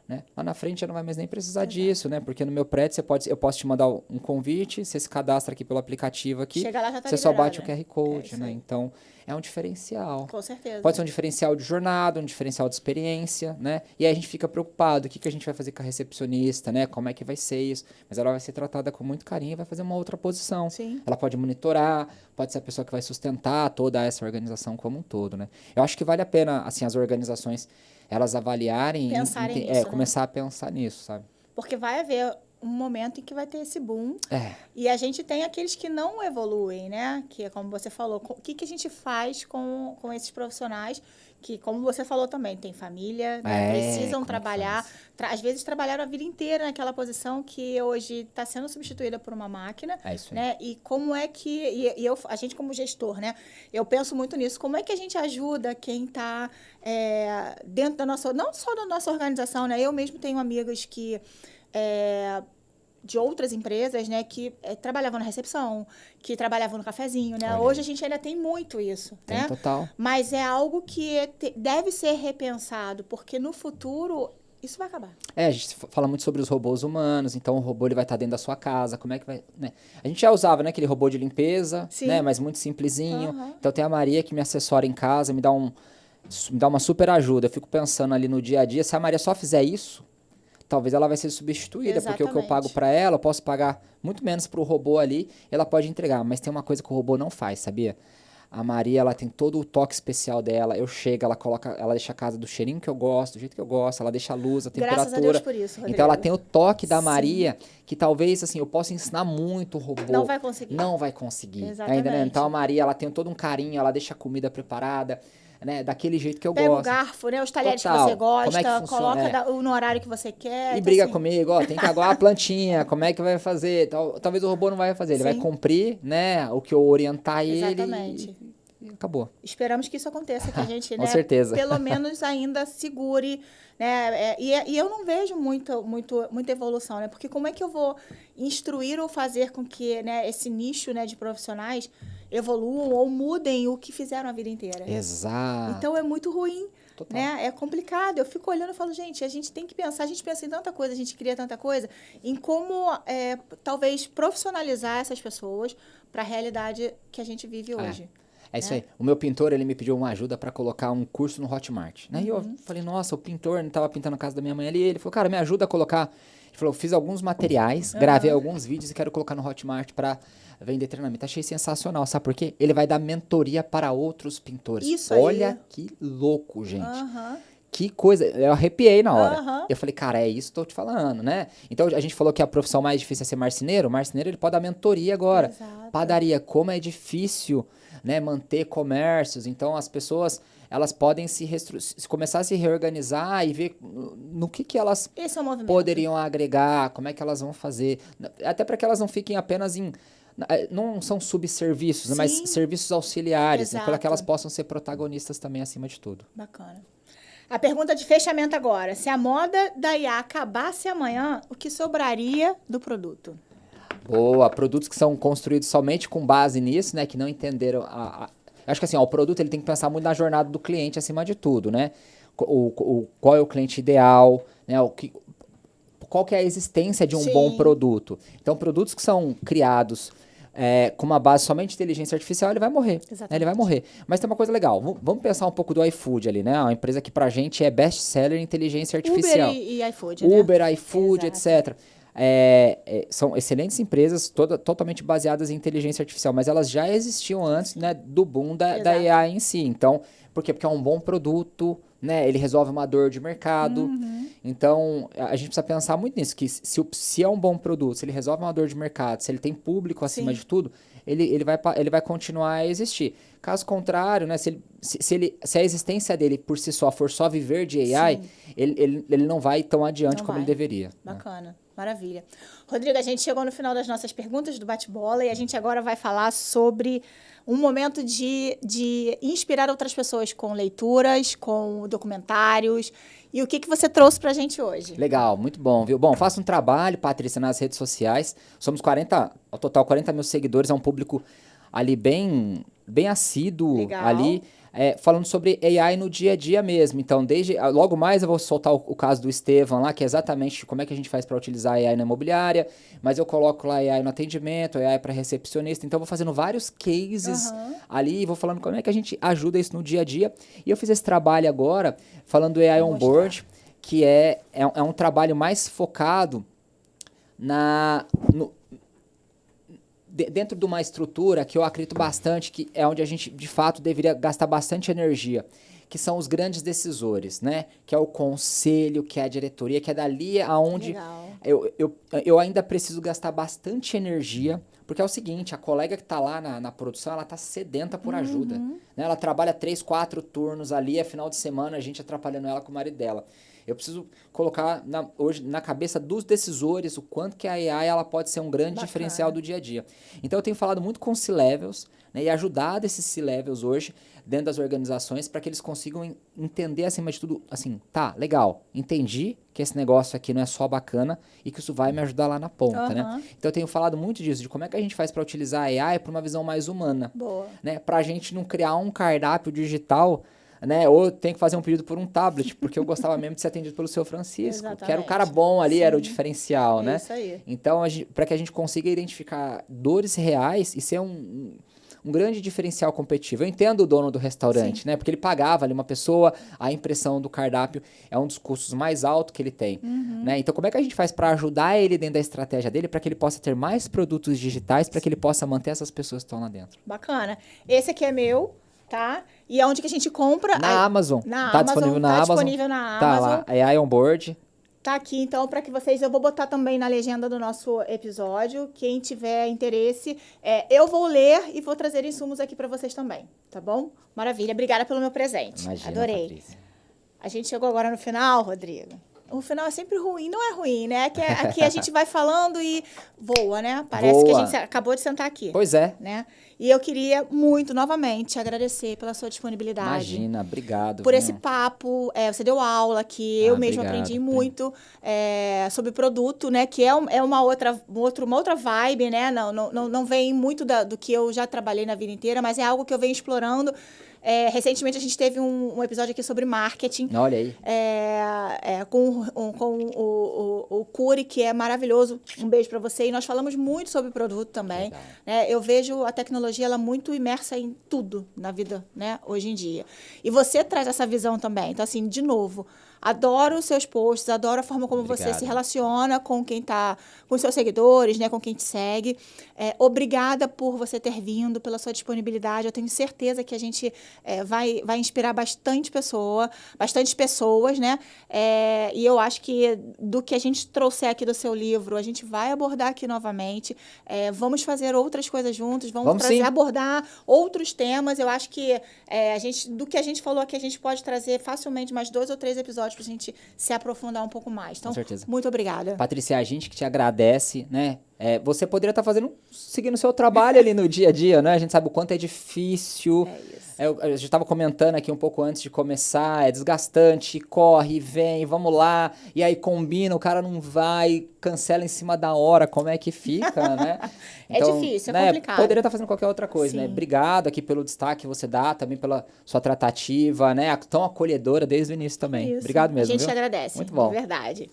Né? Lá na frente já não vai mais nem precisar disso, né? Porque no meu prédio eu posso te mandar um convite, você se cadastra aqui pelo aplicativo aqui,
chega lá, já tá
você
liberado,
só bate
né?
o QR Code, né? Então, é um diferencial.
Com certeza.
Pode ser um diferencial de jornada, um diferencial de experiência, né? E aí a gente fica preocupado, o que a gente vai fazer com a recepcionista, né? Como é que vai ser isso? Mas ela vai ser tratada com muito carinho e vai fazer uma outra posição.
Sim.
Ela pode monitorar, pode ser a pessoa que vai sustentar toda essa organização como um todo, né? Eu acho que vale a pena, assim, as organizações elas avaliarem
Pensarem nisso, né?
começar a pensar nisso, sabe?
Porque vai haver um momento em que vai ter esse boom.
É.
E a gente tem aqueles que não evoluem, né? Que é como você falou, o que a gente faz com esses profissionais que, como você falou também, tem família, né? Precisam
como que
trabalhar,
faz?
às vezes trabalharam a vida inteira naquela posição que hoje está sendo substituída por uma máquina,
É isso aí.
né? E como é que, a gente como gestor, né? Eu penso muito nisso, como é que a gente ajuda quem está dentro da nossa, não só da nossa organização, né? Eu mesmo tenho amigas que de outras empresas, né, que trabalhavam na recepção, que trabalhavam no cafezinho, né?
Olha
Hoje
aí.
a gente ainda tem muito isso,
Tem
né?
total.
Mas é algo que deve ser repensado, porque no futuro isso vai acabar.
A gente fala muito sobre os robôs humanos, então o robô ele vai estar dentro da sua casa, como é que vai, né? A gente já usava, né, aquele robô de limpeza,
Sim.
né, mas muito simplesinho.
Uhum.
Então tem a Maria que me assessora em casa, me dá uma super ajuda. Eu fico pensando ali no dia a dia, se a Maria só fizer isso, talvez ela vai ser substituída, porque o que eu pago para ela, eu posso pagar muito menos para o robô ali, ela pode entregar. Mas tem uma coisa que o robô não faz, sabia? A Maria, ela tem todo o toque especial dela. Eu chego, ela deixa a casa do cheirinho que eu gosto, do jeito que eu gosto, ela deixa a luz, a temperatura.
Graças a Deus por isso, Rodrigo.
Então ela tem o toque da
Sim.
Maria, que talvez assim, eu possa ensinar muito o robô.
Não vai conseguir.
Não vai conseguir.
Exatamente.
Tá entendendo? Então a Maria, ela tem todo um carinho, ela deixa a comida preparada, né, daquele jeito que eu
Pega
gosto.
o garfo, né, os talheres
Total.
que você gosta,
Como é que funciona?
coloca no horário que você quer.
E
então,
briga
assim,
comigo, ó, tem que aguar a plantinha, como é que vai fazer? Talvez o robô não vai fazer, ele vai
Sim.
cumprir, né, o que eu orientar ele.
Exatamente.
E acabou.
Esperamos que isso aconteça, que a gente,
Com
né,
certeza.
pelo menos ainda segure, né, e eu não vejo muita evolução, né, porque como é que eu vou instruir ou fazer com que, né, esse nicho, né, de profissionais evoluam ou mudem o que fizeram a vida inteira?
Exato.
Então é muito ruim.
Total.
Né? É complicado. Eu fico olhando e falo, gente, a gente tem que pensar, a gente pensa em tanta coisa, a gente cria tanta coisa, em como talvez profissionalizar essas pessoas para a realidade que a gente vive hoje.
É isso aí. O meu pintor, ele me pediu uma ajuda para colocar um curso no Hotmart. Né? E eu falei, nossa, o pintor não estava pintando a casa da minha mãe ali. Ele falou, cara, me ajuda a colocar. Ele falou, fiz alguns materiais, gravei alguns vídeos e quero colocar no Hotmart para vender treinamento. Achei sensacional, sabe por quê? Ele vai dar mentoria para outros pintores.
Isso aí.
Olha que louco, gente.
Uhum.
Que coisa, eu arrepiei na hora.
Uhum.
Eu falei, cara, é isso que eu tô te falando, né? Então, a gente falou que a profissão mais difícil é ser marceneiro. O marceneiro, ele pode dar mentoria agora.
Exato.
Padaria, como é difícil, né, manter comércios. Então, as pessoas, elas podem começar a se reorganizar e ver no que elas
Esse é o movimento.
poderiam agregar, como é que elas vão fazer. Até para que elas não fiquem apenas não são subserviços, né, mas
Sim.
serviços auxiliares, né, para
Exato.
que elas possam ser protagonistas também acima de tudo.
Bacana. A pergunta de fechamento agora. Se a moda da IA acabasse amanhã, o que sobraria do produto?
Boa, produtos que são construídos somente com base nisso, né, que não entenderam acho que assim, ó, o produto ele tem que pensar muito na jornada do cliente acima de tudo, né? Qual é o cliente ideal, né? Qual que é a existência de um
Sim.
bom produto. Então, produtos que são criados com uma base somente de inteligência artificial, ele vai morrer. Né?
Exatamente.
Ele vai morrer. Mas tem uma coisa legal. Vamos pensar um pouco do iFood ali, né? Uma empresa que pra gente é best-seller em inteligência artificial.
Uber e iFood, né?
Uber, iFood,
Exato.
etc. São excelentes empresas, totalmente baseadas em inteligência artificial, mas elas já existiam antes, né, do boom da
Exato.
AI em si. Então, por quê? Porque é um bom produto, né, ele resolve uma dor de mercado. Então, a gente precisa pensar muito nisso, que se é um bom produto, se ele resolve uma dor de mercado, se ele tem público acima
Sim.
de tudo, ele vai continuar a existir. Caso contrário, né, se a existência dele por si só for só viver de AI,
Sim.
ele não vai tão adiante
Não
como
vai.
ele deveria. Né?
Bacana. Maravilha. Rodrigo, a gente chegou no final das nossas perguntas do bate-bola e a gente agora vai falar sobre um momento de inspirar outras pessoas com leituras, com documentários. E o que você trouxe pra gente hoje?
Legal, muito bom, viu? Bom, faço um trabalho, Patrícia, nas redes sociais. Somos 40, ao total 40 mil seguidores, é um público ali bem assíduo.
Legal.
Ali. Falando sobre AI no dia a dia mesmo. Então, logo mais eu vou soltar o caso do Estevam lá, que é exatamente como é que a gente faz para utilizar AI na imobiliária, mas eu coloco lá AI no atendimento, AI para recepcionista. Então, eu vou fazendo vários cases ali e vou falando como é que a gente ajuda isso no dia a dia. E eu fiz esse trabalho agora, falando do AI Onboard, que é um trabalho mais focado dentro de uma estrutura que eu acredito bastante, que é onde a gente, de fato, deveria gastar bastante energia, que são os grandes decisores, né? Que é o conselho, que é a diretoria, que é dali aonde
Legal.
eu ainda preciso gastar bastante energia, porque é o seguinte, a colega que está lá na produção, ela está sedenta por ajuda. Né? Ela trabalha 3, 4 turnos ali, é final de semana, a gente atrapalhando ela com o marido dela. Eu preciso colocar hoje na cabeça dos decisores o quanto que a AI ela pode ser um grande diferencial do dia a dia. Então eu tenho falado muito com C-Levels, né, e ajudado esses C-Levels hoje dentro das organizações para que eles consigam entender acima de tudo, assim, tá, legal, entendi que esse negócio aqui não é só bacana e que isso vai me ajudar lá na ponta, né? Então eu tenho falado muito disso, de como é que a gente faz para utilizar a AI para uma visão mais humana.
Boa.
Né? Para a gente não criar um cardápio digital, né? Ou tem que fazer um pedido por um tablet, porque eu gostava mesmo de ser atendido pelo seu Francisco, que era o cara bom ali, era o diferencial, né?
Isso aí.
Então, para que a gente consiga identificar dores reais e ser um grande diferencial competitivo. Eu entendo o dono do restaurante, né? Porque ele pagava ali uma pessoa, a impressão do cardápio é um dos custos mais altos que ele tem, né? Então, como é que a gente faz para ajudar ele dentro da estratégia dele, para que ele possa ter mais produtos digitais, para que ele possa manter essas pessoas que estão lá dentro?
Bacana. Esse aqui é meu, tá? E aonde que a gente compra?
Na Amazon.
Tá disponível na Amazon. Disponível na Amazon.
Tá lá, AI on board.
Tá aqui, então, para que vocês... Eu vou botar também na legenda do nosso episódio. Quem tiver interesse, eu vou ler e vou trazer insumos aqui para vocês também, tá bom? Maravilha. Obrigada pelo meu presente.
Imagina,
adorei.
Patrícia.
A gente chegou agora no final, Rodrigo. O final é sempre ruim. Não é ruim, né? Que aqui a gente vai falando e voa, né? Parece que a gente acabou de sentar aqui.
Pois é.
Né? E eu queria muito, novamente, agradecer pela sua disponibilidade.
Imagina, obrigado.
Por esse papo. Você deu aula aqui, eu mesmo aprendi muito sobre produto, né? Que é uma outra vibe, né? Não vem muito do que eu já trabalhei na vida inteira, mas é algo que eu venho explorando. Recentemente a gente teve um episódio aqui sobre marketing.
Olha aí.
Com o Curi, que é maravilhoso. Um beijo para você. E nós falamos muito sobre produto também. Eu vejo a tecnologia ela muito imersa em tudo na vida, né, hoje em dia. E você traz essa visão também. Então, assim, de novo, adoro os seus posts, adoro a forma como você se relaciona com quem tá, com os seus seguidores, né, com quem te segue. Obrigada por você ter vindo, pela sua disponibilidade. Eu tenho certeza que a gente vai inspirar bastante pessoas, né? E eu acho que do que a gente trouxer aqui do seu livro, a gente vai abordar aqui novamente. Vamos fazer outras coisas juntos, vamos abordar outros temas. Eu acho que do que a gente falou aqui, a gente pode trazer facilmente mais 2 ou 3 episódios para a gente se aprofundar um pouco mais. Então,
com certeza.
Muito obrigada.
Patrícia, a gente que te agradece, né? Você poderia estar seguindo o seu trabalho ali no dia a dia, né? A gente sabe o quanto é difícil. A gente estava comentando aqui um pouco antes de começar, é desgastante, corre, vem, vamos lá, e aí combina, o cara não vai, cancela em cima da hora, como é que fica, né?
Então, difícil, é complicado.
Poderia estar fazendo qualquer outra coisa, né? Obrigado aqui pelo destaque que você dá, também pela sua tratativa, né? Tão acolhedora desde o início também.
Isso.
Obrigado mesmo,
A gente agradece,
muito bom.
De verdade.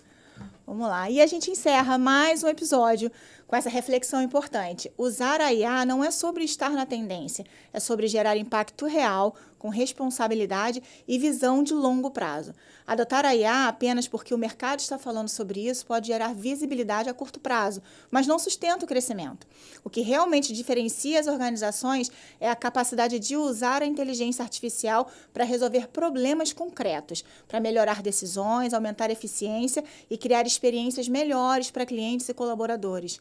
Vamos lá. E a gente encerra mais um episódio com essa reflexão importante. Usar a IA não é sobre estar na tendência, é sobre gerar impacto real, com responsabilidade e visão de longo prazo. Adotar a IA apenas porque o mercado está falando sobre isso pode gerar visibilidade a curto prazo, mas não sustenta o crescimento. O que realmente diferencia as organizações é a capacidade de usar a inteligência artificial para resolver problemas concretos, para melhorar decisões, aumentar a eficiência e criar experiências melhores para clientes e colaboradores.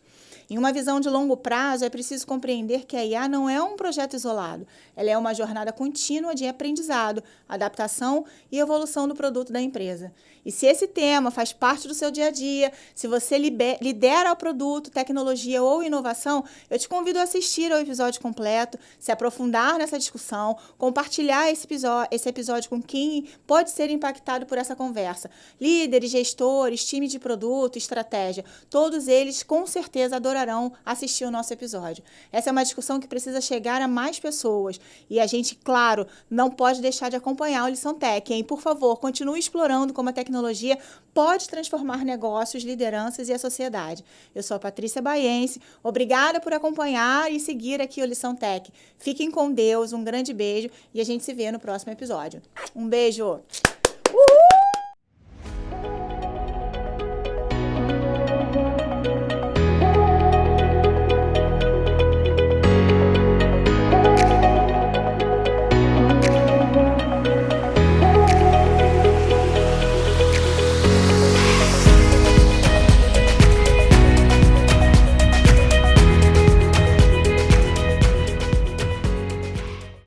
Em uma visão de longo prazo, é preciso compreender que a IA não é um projeto isolado. Ela é uma jornada contínua de aprendizado, adaptação e evolução do produto da empresa. E se esse tema faz parte do seu dia a dia, se você lidera o produto, tecnologia ou inovação, eu te convido a assistir ao episódio completo, se aprofundar nessa discussão, compartilhar esse episódio com quem pode ser impactado por essa conversa. Líderes, gestores, time de produto, estratégia, todos eles com certeza adorarão assistir o nosso episódio. Essa é uma discussão que precisa chegar a mais pessoas e a gente, claro, não pode deixar de acompanhar o Lição Tech, hein? Por favor, continue explorando como a tecnologia pode transformar negócios, lideranças e a sociedade. Eu sou a Patrícia Baiense, obrigada por acompanhar e seguir aqui o Lição Tech. Fiquem com Deus, um grande beijo e a gente se vê no próximo episódio. Um beijo!